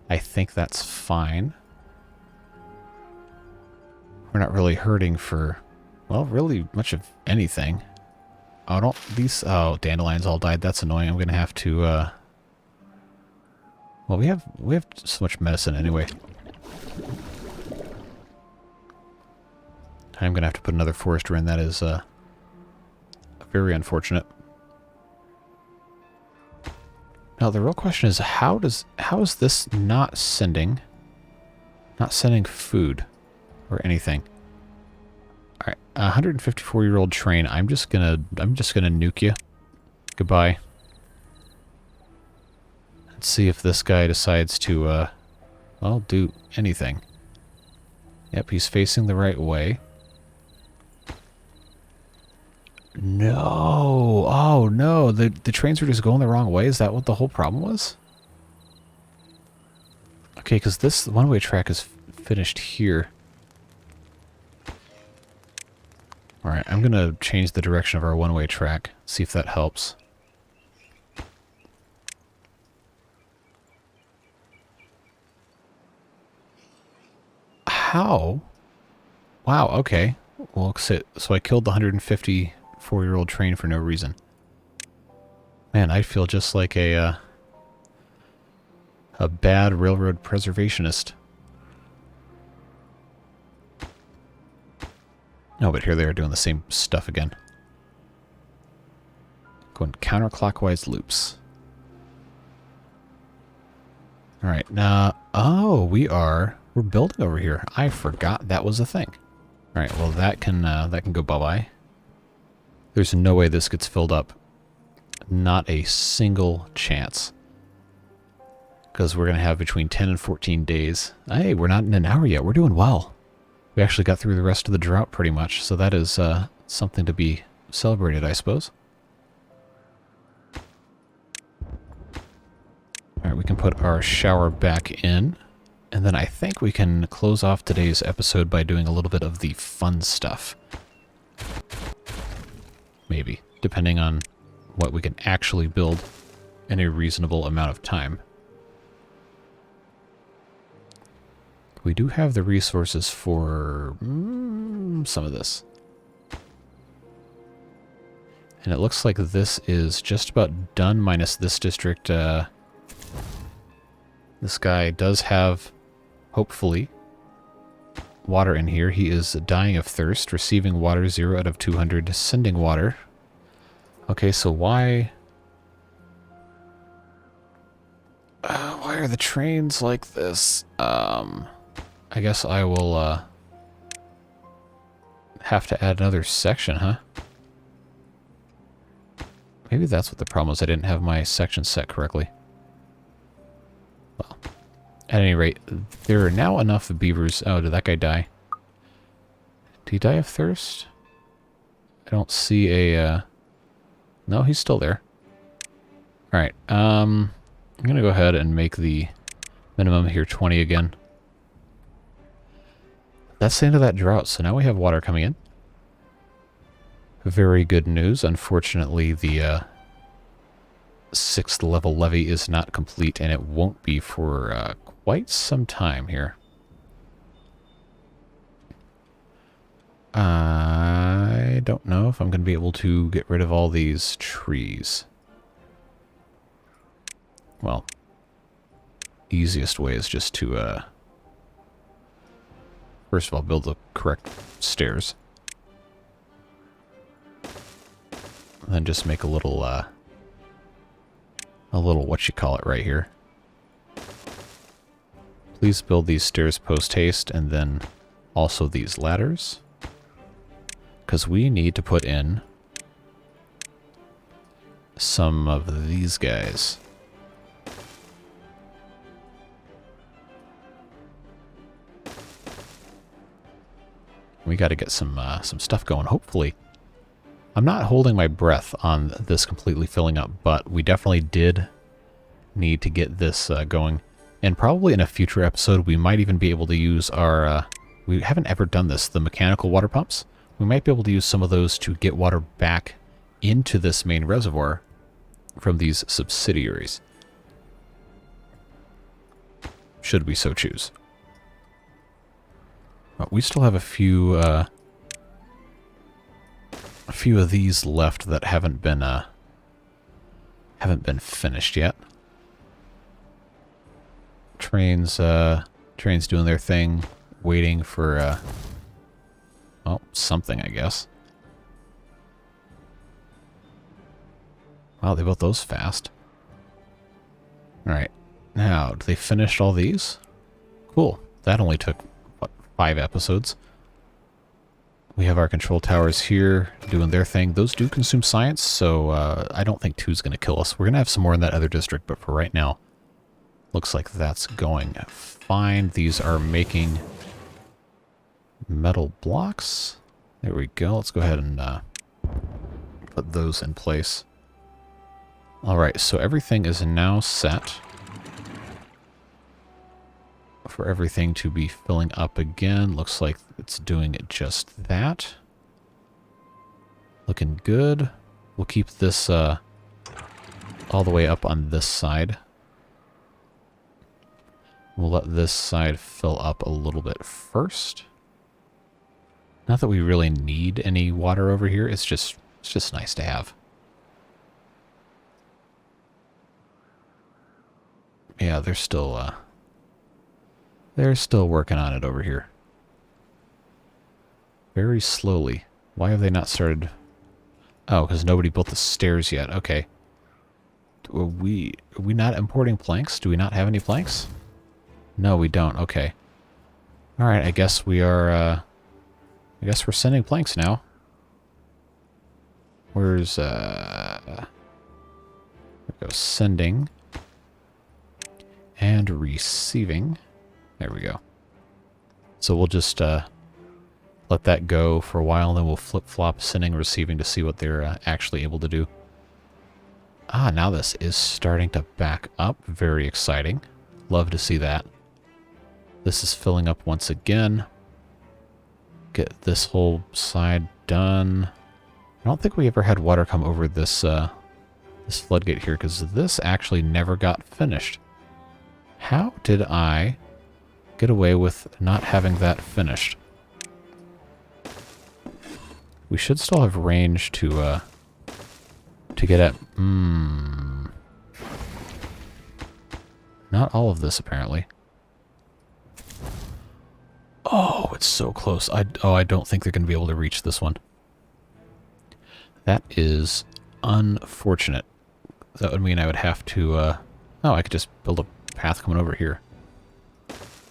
I think that's fine. We're not really hurting for, well, really much of anything. Oh, don't these... Oh, dandelions all died. That's annoying. I'm going to have to... Well, we have so much medicine anyway. I'm going to have to put another forester in. That is very unfortunate. Now, the real question is, how is this not sending food or anything? All right, a 154-year-old train. I'm just gonna nuke you. Goodbye. Let's see if this guy decides to, well, do anything. Yep, he's facing the right way. No! Oh, no! The trains were just going the wrong way? Is that what the whole problem was? Okay, because this one-way track is finished here. Alright, I'm going to change the direction of our one-way track. See if that helps. How? Wow, okay. Well, so I killed the 154-year-old train for no reason. Man, I feel just like a bad railroad preservationist. No, but here they are doing the same stuff again. Going counterclockwise loops. Alright, now... Oh, we're building over here. I forgot that was a thing. Alright, well that can go bye-bye. There's no way this gets filled up. Not a single chance. Because we're going to have between 10 and 14 days. Hey, we're not in an hour yet. We're doing well. We actually got through the rest of the drought pretty much, so that is something to be celebrated, I suppose. Alright, we can put our shower back in. And then I think we can close off today's episode by doing a little bit of the fun stuff. Maybe, depending on what we can actually build in a reasonable amount of time. We do have the resources for some of this. And it looks like this is just about done, minus this district. This guy does have, hopefully, water in here. He is dying of thirst, receiving water 0 out of 200, sending water. Okay, so why are the trains like this? I guess I will have to add another section, huh? Maybe that's what the problem was. I didn't have my section set correctly. Well, at any rate, there are now enough beavers. Oh, did that guy die? Did he die of thirst? I don't see a... No, he's still there. Alright, I'm going to go ahead and make the minimum here 20 again. That's the end of that drought, so now we have water coming in. Very good news. Unfortunately, the 6th level levee is not complete, and it won't be for quite some time here. I don't know if I'm going to be able to get rid of all these trees. Well, easiest way is just to, first of all, build the correct stairs. And then just make a little what-you-call-it right here. Please build these stairs post-haste, and then also these ladders. Because we need to put in some of these guys. We got to get some stuff going, hopefully. I'm not holding my breath on this completely filling up, but we definitely did need to get this going. And probably in a future episode, we might even be able to use our... we haven't ever done this, the mechanical water pumps. We might be able to use some of those to get water back into this main reservoir from these subsidiaries. Should we so choose. But we still have a few few of these left that haven't been finished yet. Trains doing their thing, waiting for well, something, I guess. Wow, they built those fast. Alright, now, do they finish all these? Cool. That only took, what, 5 episodes? We have our control towers here doing their thing. Those do consume science, so I don't think 2's going to kill us. We're going to have some more in that other district, but for right now, looks like that's going fine. These are making metal blocks. There we go. Let's go ahead and put those in place. Alright, so everything is now set for everything to be filling up again. Looks like it's doing just that. Looking good. We'll keep this all the way up on this side. We'll let this side fill up a little bit first. Not that we really need any water over here. It's just nice to have. Yeah, they're still working on it over here. Very slowly. Why have they not started? Oh, because nobody built the stairs yet. Okay. Are we not importing planks? Do we not have any planks? No, we don't. Okay. All right. I guess we are. I guess we're sending planks now. Where's there we go. Sending and receiving. There we go. So we'll just let that go for a while, and then we'll flip-flop sending and receiving to see what they're actually able to do. Ah, now this is starting to back up. Very exciting. Love to see that. This is filling up once again. Get this whole side done. I don't think we ever had water come over this this floodgate here, because this actually never got finished. How did I get away with not having that finished? We should still have range to get at. Not all of this, apparently. Oh, it's so close. I don't think they're going to be able to reach this one. That is unfortunate. That would mean I would have to... oh, I could just build a path coming over here.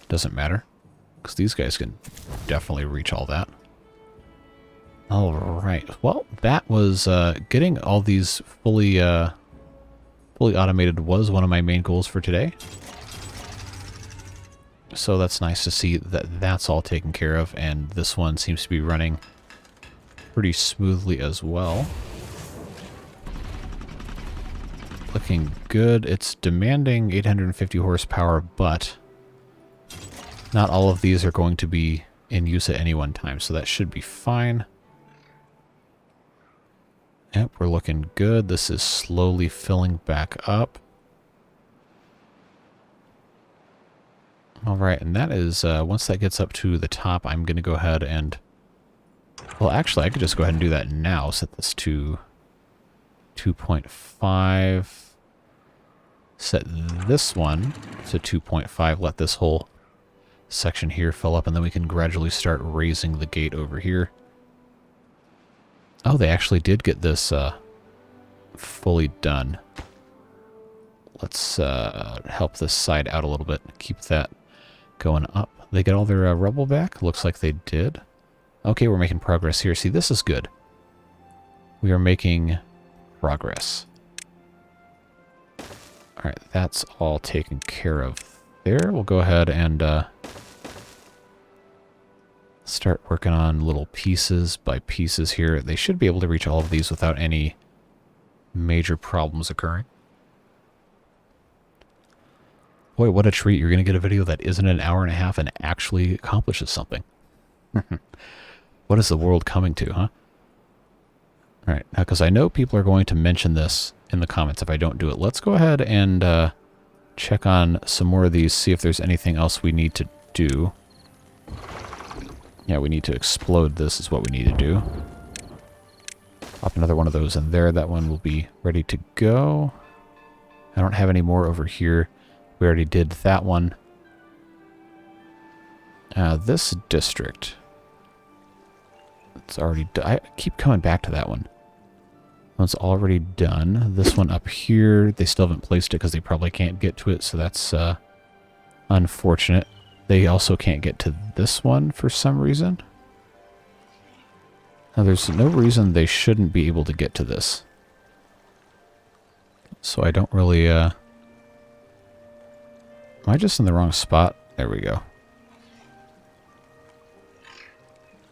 Doesn't matter, because these guys can definitely reach all that. All right. Well, that was getting all these fully automated was one of my main goals for today. So that's nice to see that that's all taken care of, and this one seems to be running pretty smoothly as well. Looking good. It's demanding 850 horsepower, but not all of these are going to be in use at any one time, so that should be fine. Yep, we're looking good. This is slowly filling back up. Alright, and that is, once that gets up to the top, I'm going to go ahead and... Well, actually, I could just go ahead and do that now. Set this to 2.5. Set this one to 2.5. Let this whole section here fill up, and then we can gradually start raising the gate over here. Oh, they actually did get this fully done. Let's help this side out a little bit. Keep that going up. They get all their rubble back? Looks like they did. Okay, we're making progress here. See, this is good. We are making progress. Alright, that's all taken care of there. We'll go ahead and start working on little pieces by pieces here. They should be able to reach all of these without any major problems occurring. Boy, what a treat. You're going to get a video that isn't an hour and a half and actually accomplishes something. What is the world coming to, huh? Alright, now because I know people are going to mention this in the comments if I don't do it, let's go ahead and check on some more of these, see if there's anything else we need to do. Yeah, we need to explode this is what we need to do. Pop another one of those in there. That one will be ready to go. I don't have any more over here. We already did that one. This district. It's already done. I keep coming back to that one. One's already done. This one up here, they still haven't placed it because they probably can't get to it, so that's unfortunate. They also can't get to this one for some reason. Now, there's no reason they shouldn't be able to get to this. So I don't really, am I just in the wrong spot? There we go.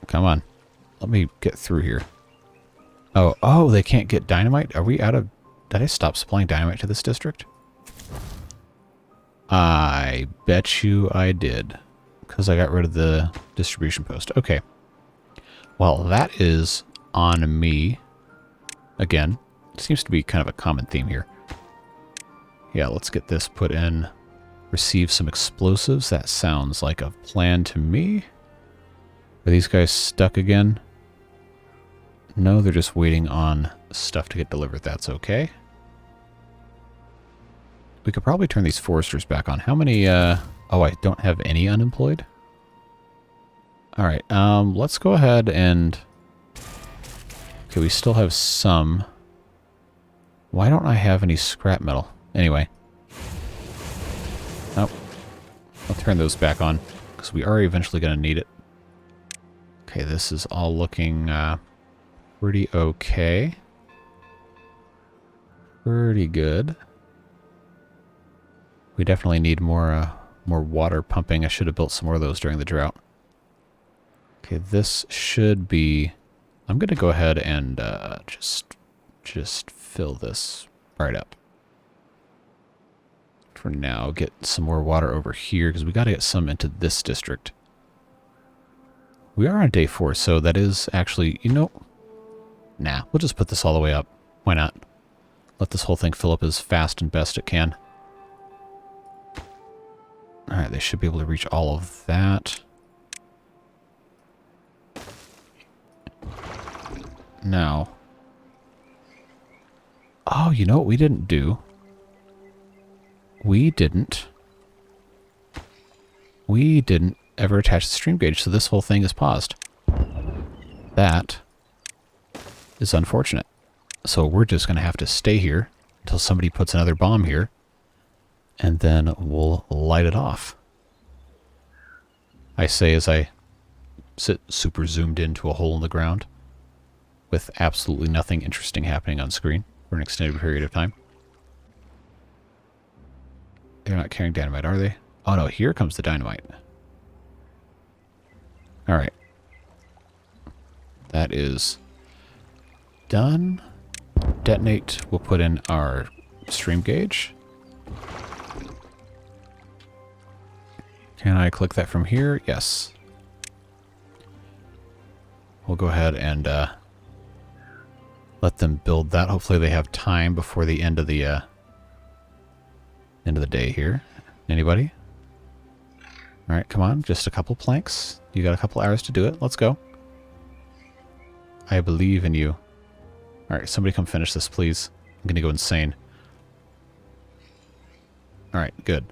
Come on. Let me get through here. Oh, they can't get dynamite? Are we out of... Did I stop supplying dynamite to this district? I bet you I did. Because I got rid of the distribution post. Okay. Well, that is on me. Again, seems to be kind of a common theme here. Yeah, let's get this put in. Receive some explosives. That sounds like a plan to me. Are these guys stuck again? No, they're just waiting on stuff to get delivered. That's okay. We could probably turn these foresters back on. How many, oh, I don't have any unemployed? Alright, let's go ahead and... Okay, we still have some. Why don't I have any scrap metal? Anyway. Oh. I'll turn those back on, because we are eventually going to need it. Okay, this is all looking, pretty okay. Pretty good. We definitely need more water pumping. I should have built some more of those during the drought. Okay, this should be... I'm going to go ahead and just fill this right up. For now, get some more water over here, because we got to get some into this district. We are on day 4, so that is actually, you know... Nah, we'll just put this all the way up. Why not? Let this whole thing fill up as fast and best it can. Alright, they should be able to reach all of that. Now. Oh, you know what we didn't do? We didn't ever attach the stream gauge, so this whole thing is paused. That is unfortunate. So we're just going to have to stay here until somebody puts another bomb here, and then we'll light it off. I say as I sit super zoomed into a hole in the ground with absolutely nothing interesting happening on screen for an extended period of time. They're not carrying dynamite, are they? Oh no, here comes the dynamite. Alright. That is done. Detonate. We'll put in our stream gauge. Can I click that from here? Yes. We'll go ahead and let them build that. Hopefully they have time before the end of the day here. Anybody? Alright, come on. Just a couple planks. You got a couple hours to do it. Let's go. I believe in you. Alright, somebody come finish this, please. I'm gonna go insane. Alright, good.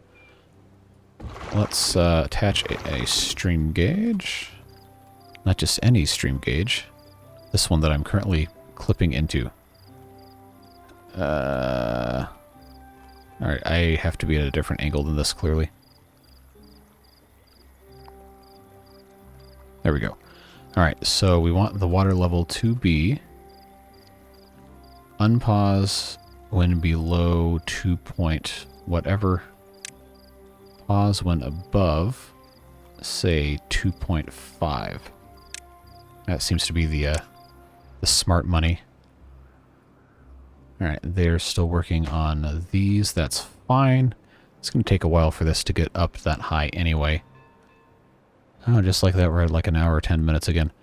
Let's attach a stream gauge. Not just any stream gauge. This one that I'm currently clipping into. Alright, I have to be at a different angle than this, clearly. There we go. Alright, so we want the water level to be... Unpause when below 2 point whatever. Pause when above, say, 2.5. That seems to be the smart money. Alright, they're still working on these. That's fine. It's going to take a while for this to get up that high anyway. Oh, just like that, we're at like an hour or 10 minutes again.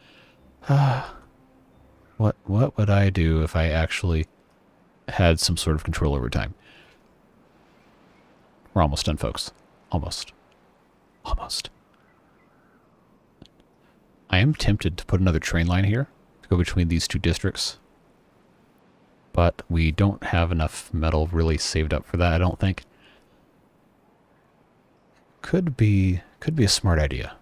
What would I do if I actually had some sort of control over time? We're almost done, folks. Almost. Almost. I am tempted to put another train line here to go between these two districts. but we don't have enough metal really saved up for that, I don't think. Could be a smart idea,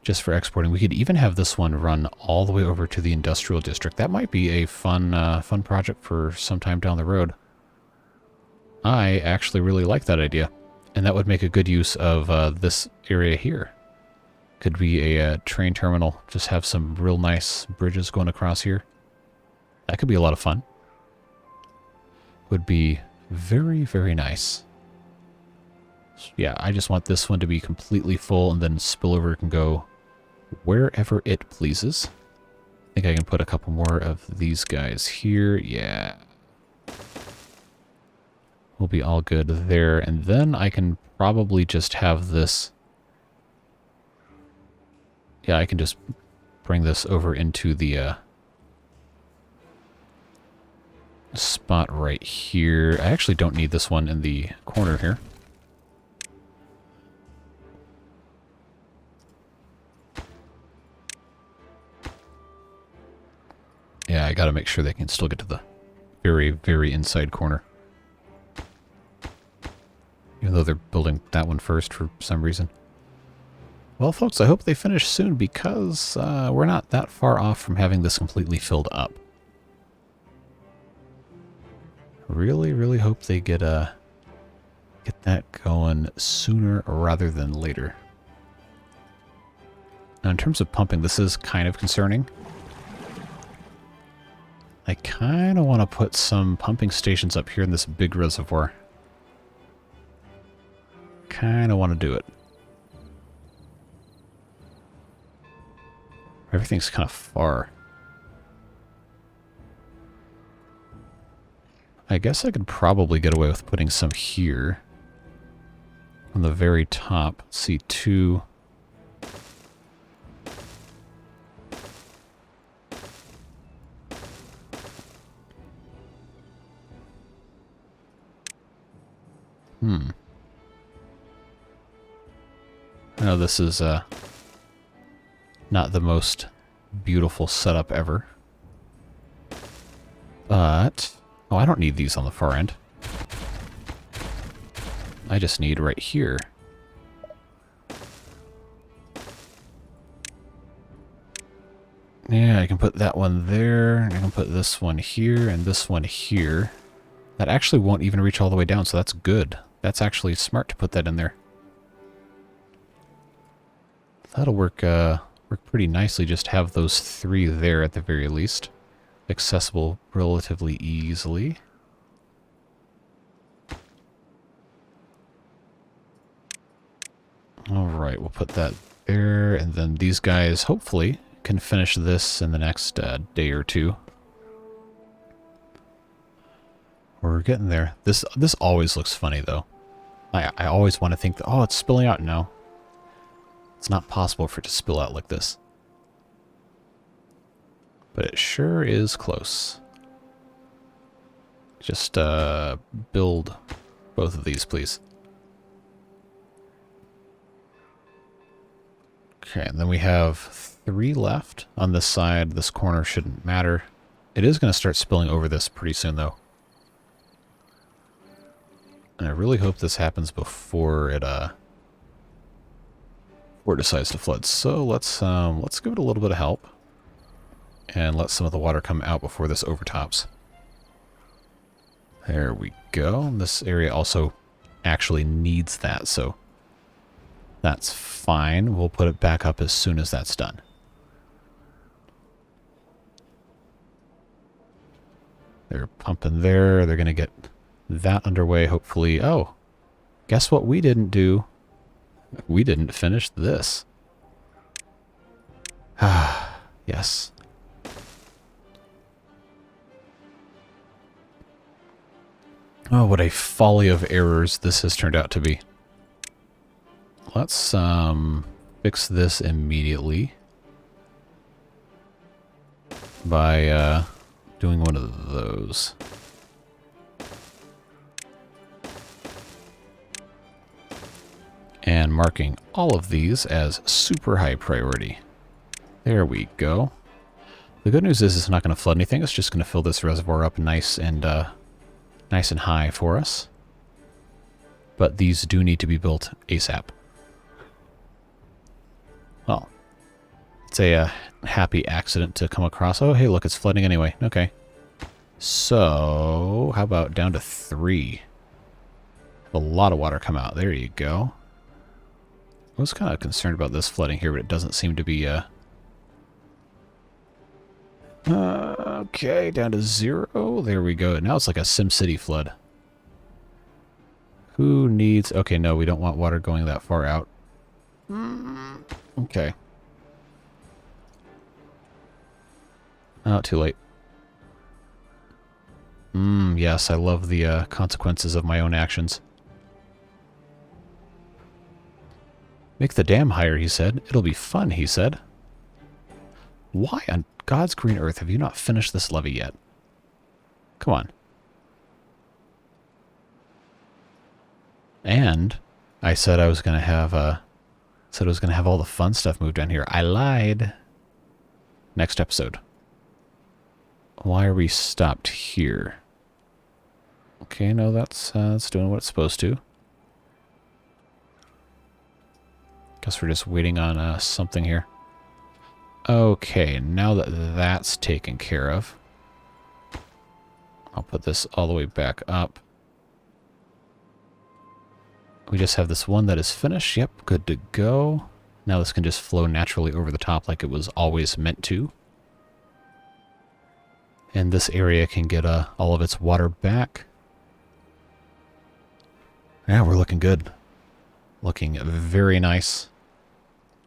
just for exporting. We could even have this one run all the way over to the industrial district. That might be a fun project for some time down the road. I actually really like that idea, and that would make a good use of this area here. Could be a train terminal, just have some real nice bridges going across here. That could be a lot of fun. Would be very, very nice. So yeah, I just want this one to be completely full, and then spillover can go wherever it pleases. I think I can put a couple more of these guys here. Yeah. We'll be all good there. And then I can probably just have this... Yeah, I can just bring this over into the spot right here. I actually don't need this one in the corner here. Yeah, I gotta make sure they can still get to the very, very inside corner. Even though they're building that one first for some reason. Well, folks, I hope they finish soon, because we're not that far off from having this completely filled up. Really, really hope they get that going sooner rather than later. Now, in terms of pumping, this is kind of concerning. I kind of want to put some pumping stations up here in this big reservoir. Kind of want to do it. Everything's kind of far. I guess I could probably get away with putting some here. On the very top. Let's see, 2... I know this is not the most beautiful setup ever. But... Oh, I don't need these on the far end. I just need right here. Yeah, I can put that one there. I can put this one here and this one here. That actually won't even reach all the way down, so that's good. That's actually smart to put that in there. That'll work pretty nicely, just have those 3 there at the very least. Accessible relatively easily. Alright, we'll put that there, and then these guys hopefully can finish this in the next day or two. We're getting there. This always looks funny, though. I always want to think that, oh, it's spilling out. No. It's not possible for it to spill out like this. But it sure is close. Just build both of these, please. Okay, and then we have 3 left on this side. This corner shouldn't matter. It is going to start spilling over this pretty soon, though. And I really hope this happens before it decides to flood. So let's give it a little bit of help. And let some of the water come out before this overtops. There we go. This area also actually needs that, so that's fine. We'll put it back up as soon as that's done. They're pumping there. They're going to get that underway, hopefully. Oh, guess what we didn't do? We didn't finish this. Ah, yes. Oh, what a folly of errors this has turned out to be. Let's fix this immediately by doing one of those. And marking all of these as super high priority. There we go. The good news is it's not going to flood anything. It's just going to fill this reservoir up nice and high for us. But these do need to be built ASAP. Well, it's a happy accident to come across. Oh, hey, look, it's flooding anyway. Okay. So, how about down to 3? A lot of water come out. There you go. I was kind of concerned about this flooding here, but it doesn't seem to be... okay, down to 0. There we go. Now it's like a SimCity flood. Who needs... Okay, no, we don't want water going that far out. Okay. Oh, too late. Yes, I love the consequences of my own actions. Make the dam higher, he said. It'll be fun, he said. Why on God's green earth have you not finished this levee yet? Come on. And I said I was going to have all the fun stuff moved down here. I lied. Next episode. Why are we stopped here? Okay, no, that's doing what it's supposed to. Guess we're just waiting on something here. Okay, now that that's taken care of, I'll put this all the way back up. We just have this one that is finished. Yep, good to go. Now this can just flow naturally over the top like it was always meant to. And this area can get all of its water back. Yeah, we're looking good. Looking very nice.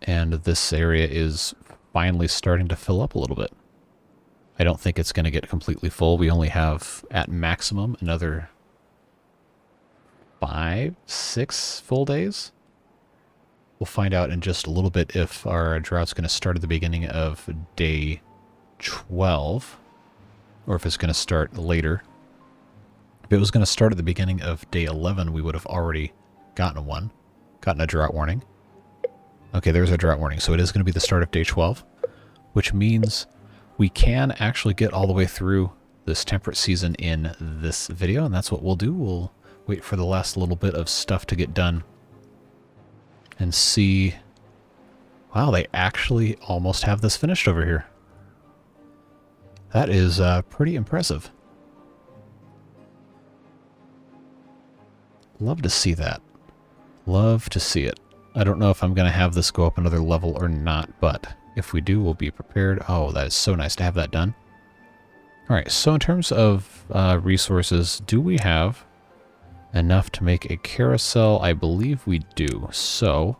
And this area is finally starting to fill up a little bit. I don't think it's going to get completely full. We only have, at maximum, another 5, 6 full days. We'll find out in just a little bit if our drought's going to start at the beginning of day 12, or if it's going to start later. If it was going to start at the beginning of day 11, we would have already gotten a drought warning. Okay, there's a drought warning, so it is going to be the start of day 12, which means we can actually get all the way through this temperate season in this video, and that's what we'll do. We'll wait for the last little bit of stuff to get done and see... Wow, they actually almost have this finished over here. That is pretty impressive. Love to see that. Love to see it. I don't know if I'm going to have this go up another level or not, but if we do, we'll be prepared. Oh, that is so nice to have that done. Alright, so in terms of resources, do we have enough to make a carousel? I believe we do. So,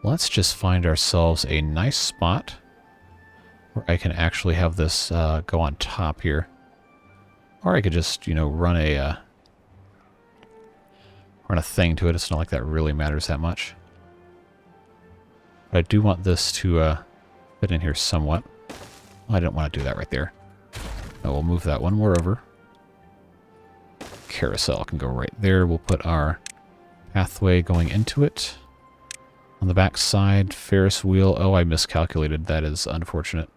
let's just find ourselves a nice spot where I can actually have this go on top here. Or I could just, you know, run a thing to it. It's not like that really matters that much. But I do want this to fit in here somewhat. Oh, I didn't want to do that right there. No, we'll move that one more over. Carousel can go right there. We'll put our pathway going into it. On the back side, Ferris wheel. Oh, I miscalculated. That is unfortunate.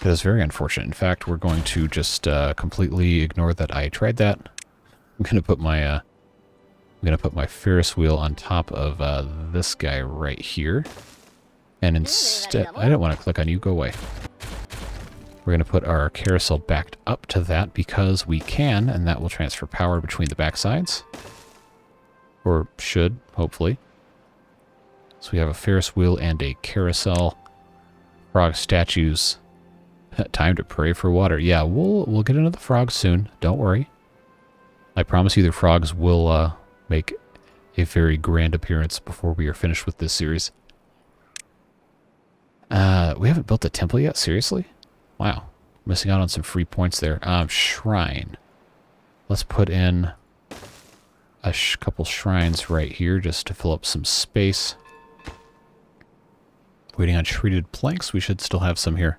That is very unfortunate. In fact, we're going to just completely ignore that I tried that. I'm going to put my Ferris wheel on top of this guy right here. And instead, I didn't want to click on you. Go away. We're going to put our carousel backed up to that because we can, and that will transfer power between the back sides. Or should, hopefully. So we have a Ferris wheel and a carousel. Frog statues. Time to pray for water. Yeah, we'll get into the frogs soon. Don't worry. I promise you the frogs will make a very grand appearance before we are finished with this series. We haven't built a temple yet? Seriously? Wow. Missing out on some free points there. Shrine. Let's put in a couple shrines right here just to fill up some space. Waiting on treated planks. We should still have some here.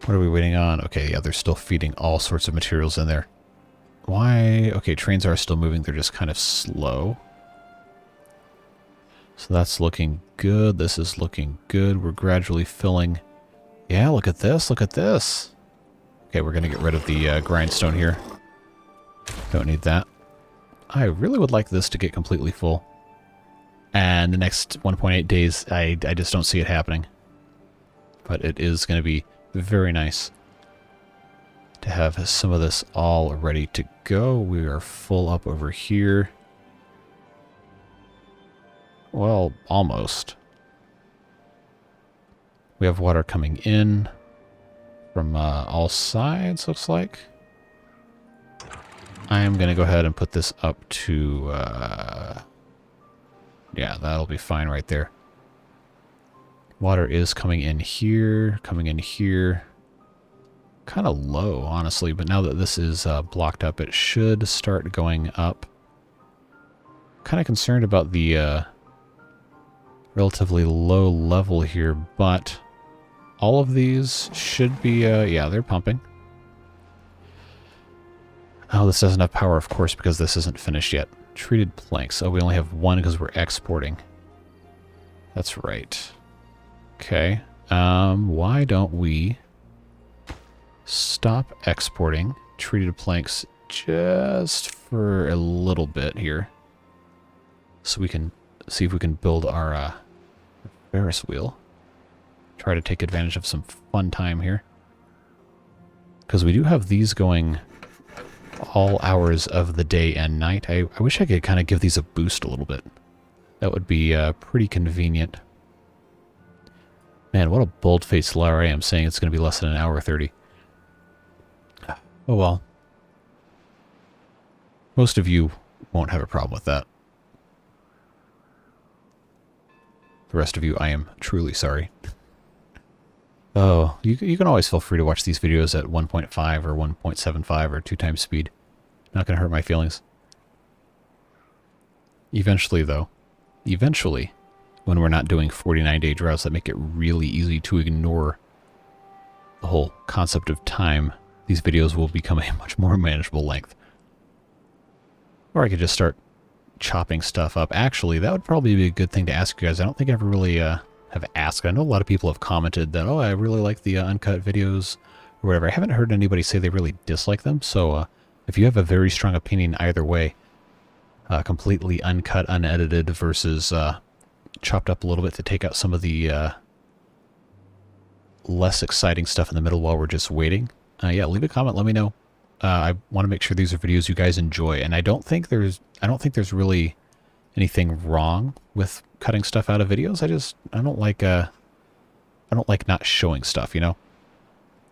What are we waiting on? Okay, yeah, they're still feeding all sorts of materials in there. Why? Okay, trains are still moving. They're just kind of slow. So that's looking good. This is looking good. We're gradually filling. Yeah, look at this. Look at this. Okay, we're going to get rid of the grindstone here. Don't need that. I really would like this to get completely full. And the next 1.8 days, I just don't see it happening. But it is going to be very nice to have some of this all ready to go. We are full up over here. Well, almost. We have water coming in from all sides, looks like. I am going to go ahead and put this up to... yeah, that'll be fine right there. Water is coming in here, coming in here. Kind of low, honestly, but now that this is blocked up, it should start going up. Kind of concerned about the relatively low level here, but all of these should be, yeah, they're pumping. Oh, this doesn't have power, of course, because this isn't finished yet. Treated planks. Oh, we only have one because we're exporting. That's right. Okay. Why don't we stop exporting treated planks just for a little bit here, so we can see if we can build our Ferris Wheel. Try to take advantage of some fun time here, because we do have these going all hours of the day and night. I wish I could kind of give these a boost a little bit. That would be pretty convenient. Man, what a bold-faced liar I am saying it's going to be less than an hour 30. Oh well. Most of you won't have a problem with that. The rest of you, I am truly sorry. Oh, you can always feel free to watch these videos at 1.5 or 1.75 or 2 times speed. Not going to hurt my feelings. Eventually, though, when we're not doing 49-day droughts that make it really easy to ignore the whole concept of time, these videos will become a much more manageable length. Or I could just start chopping stuff up. Actually, that would probably be a good thing to ask you guys. I don't think I ever really have asked. I know a lot of people have commented that, oh, I really like the uncut videos or whatever. I haven't heard anybody say they really dislike them. So if you have a very strong opinion either way, completely uncut, unedited versus chopped up a little bit to take out some of the less exciting stuff in the middle while we're just waiting, yeah, leave a comment. Let me know. I want to make sure these are videos you guys enjoy, and I don't think there's really anything wrong with cutting stuff out of videos. I don't like not showing stuff, you know?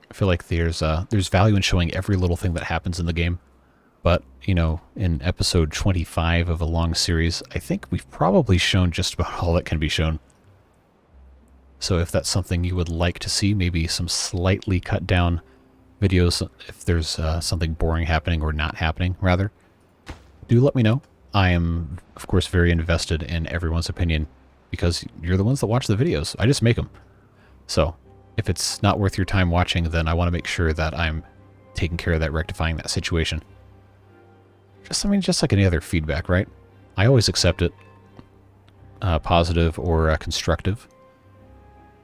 I feel like there's value in showing every little thing that happens in the game. But, you know, in episode 25 of a long series, I think we've probably shown just about all that can be shown. So if that's something you would like to see, maybe some slightly cut down videos, if there's something boring happening or not happening, rather, do let me know. I am, of course, very invested in everyone's opinion because you're the ones that watch the videos. I just make them. So if it's not worth your time watching, then I want to make sure that I'm taking care of that, rectifying that situation. Just like any other feedback, right? I always accept it, positive or constructive.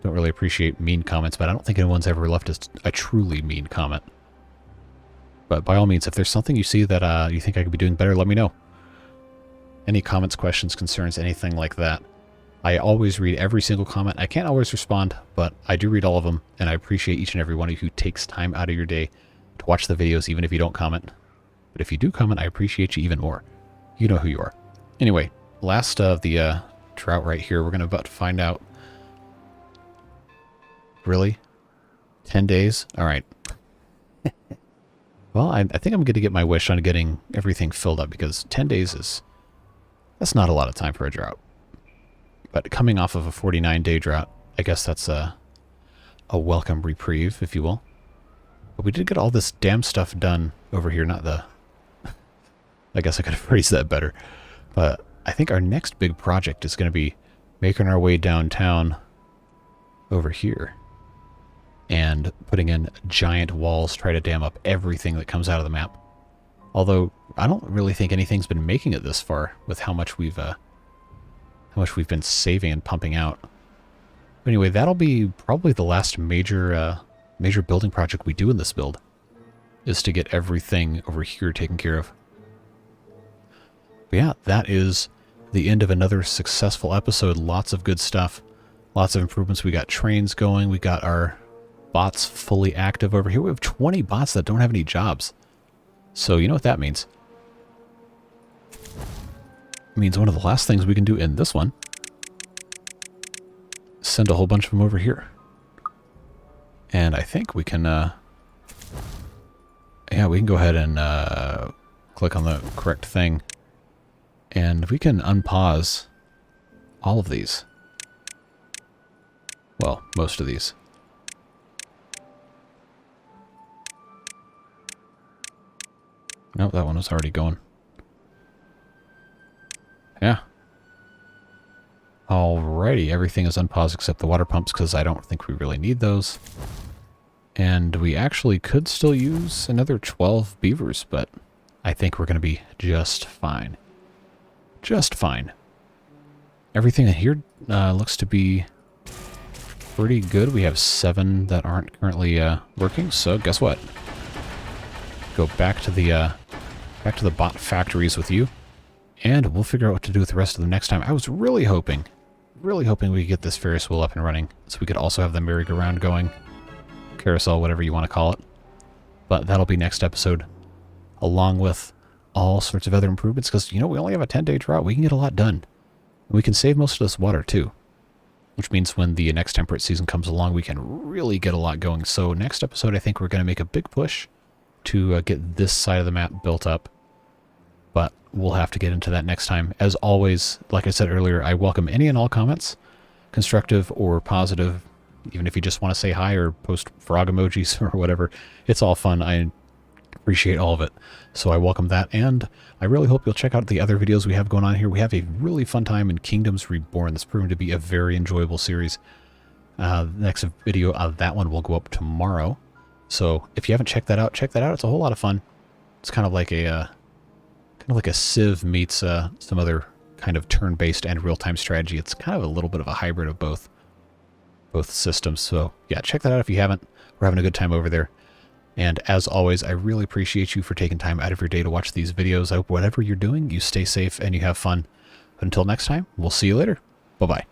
Don't really appreciate mean comments, but I don't think anyone's ever left us a truly mean comment. But by all means, if there's something you see that you think I could be doing better, let me know. Any comments, questions, concerns, anything like that. I always read every single comment. I can't always respond, but I do read all of them, and I appreciate each and every one of you who takes time out of your day to watch the videos, even if you don't comment. But if you do comment, I appreciate you even more. You know who you are. Anyway, last of the drought right here. We're about to find out. Really? 10 days? All right. Well, I think I'm going to get my wish on getting everything filled up because 10 days that's not a lot of time for a drought. But coming off of a 49-day drought, I guess that's a welcome reprieve, if you will. But we did get all this damn stuff done over here, not the... I guess I could have phrased that better. But I think our next big project is going to be making our way downtown over here and putting in giant walls, try to dam up everything that comes out of the map. Although I don't really think anything's been making it this far with how much we've been saving and pumping out. But anyway, that'll be probably the last major building project we do in this build, is to get everything over here taken care of. But yeah, that is the end of another successful episode. Lots of good stuff. Lots of improvements. We got trains going. We got our bots fully active over here. We have 20 bots that don't have any jobs. So you know what that means. It means one of the last things we can do in this one is send a whole bunch of them over here. And I think we can, yeah, we can go ahead and click on the correct thing. And we can unpause all of these. Well, most of these. Nope, that one was already going. Yeah. Alrighty, everything is unpaused except the water pumps because I don't think we really need those. And we actually could still use another 12 beavers, but I think we're going to be just fine. Just fine. Everything in here looks to be pretty good. We have 7 that aren't currently working, so guess what? Go back to the bot factories with you, and we'll figure out what to do with the rest of them next time. I was really hoping we could get this Ferris wheel up and running, so we could also have the merry-go-round going. Carousel, whatever you want to call it. But that'll be next episode, along with all sorts of other improvements, because, you know, we only have a 10-day drought. We can get a lot done. And we can save most of this water, too. Which means when the next temperate season comes along, we can really get a lot going. So next episode, I think we're going to make a big push to get this side of the map built up. But we'll have to get into that next time. As always, like I said earlier, I welcome any and all comments, constructive or positive. Even if you just want to say hi or post frog emojis or whatever, it's all fun. I appreciate all of it. So I welcome that, and I really hope you'll check out the other videos we have going on here. We have a really fun time in Kingdoms Reborn. That's proven to be a very enjoyable series. Next video of that one will go up tomorrow. So if you haven't checked that out, check that out. It's a whole lot of fun. It's kind of like a Civ meets some other kind of turn-based and real-time strategy. It's kind of a little bit of a hybrid of both systems. So yeah, check that out if you haven't. We're having a good time over there. And as always, I really appreciate you for taking time out of your day to watch these videos. I hope whatever you're doing, you stay safe and you have fun. But until next time, we'll see you later. Bye-bye.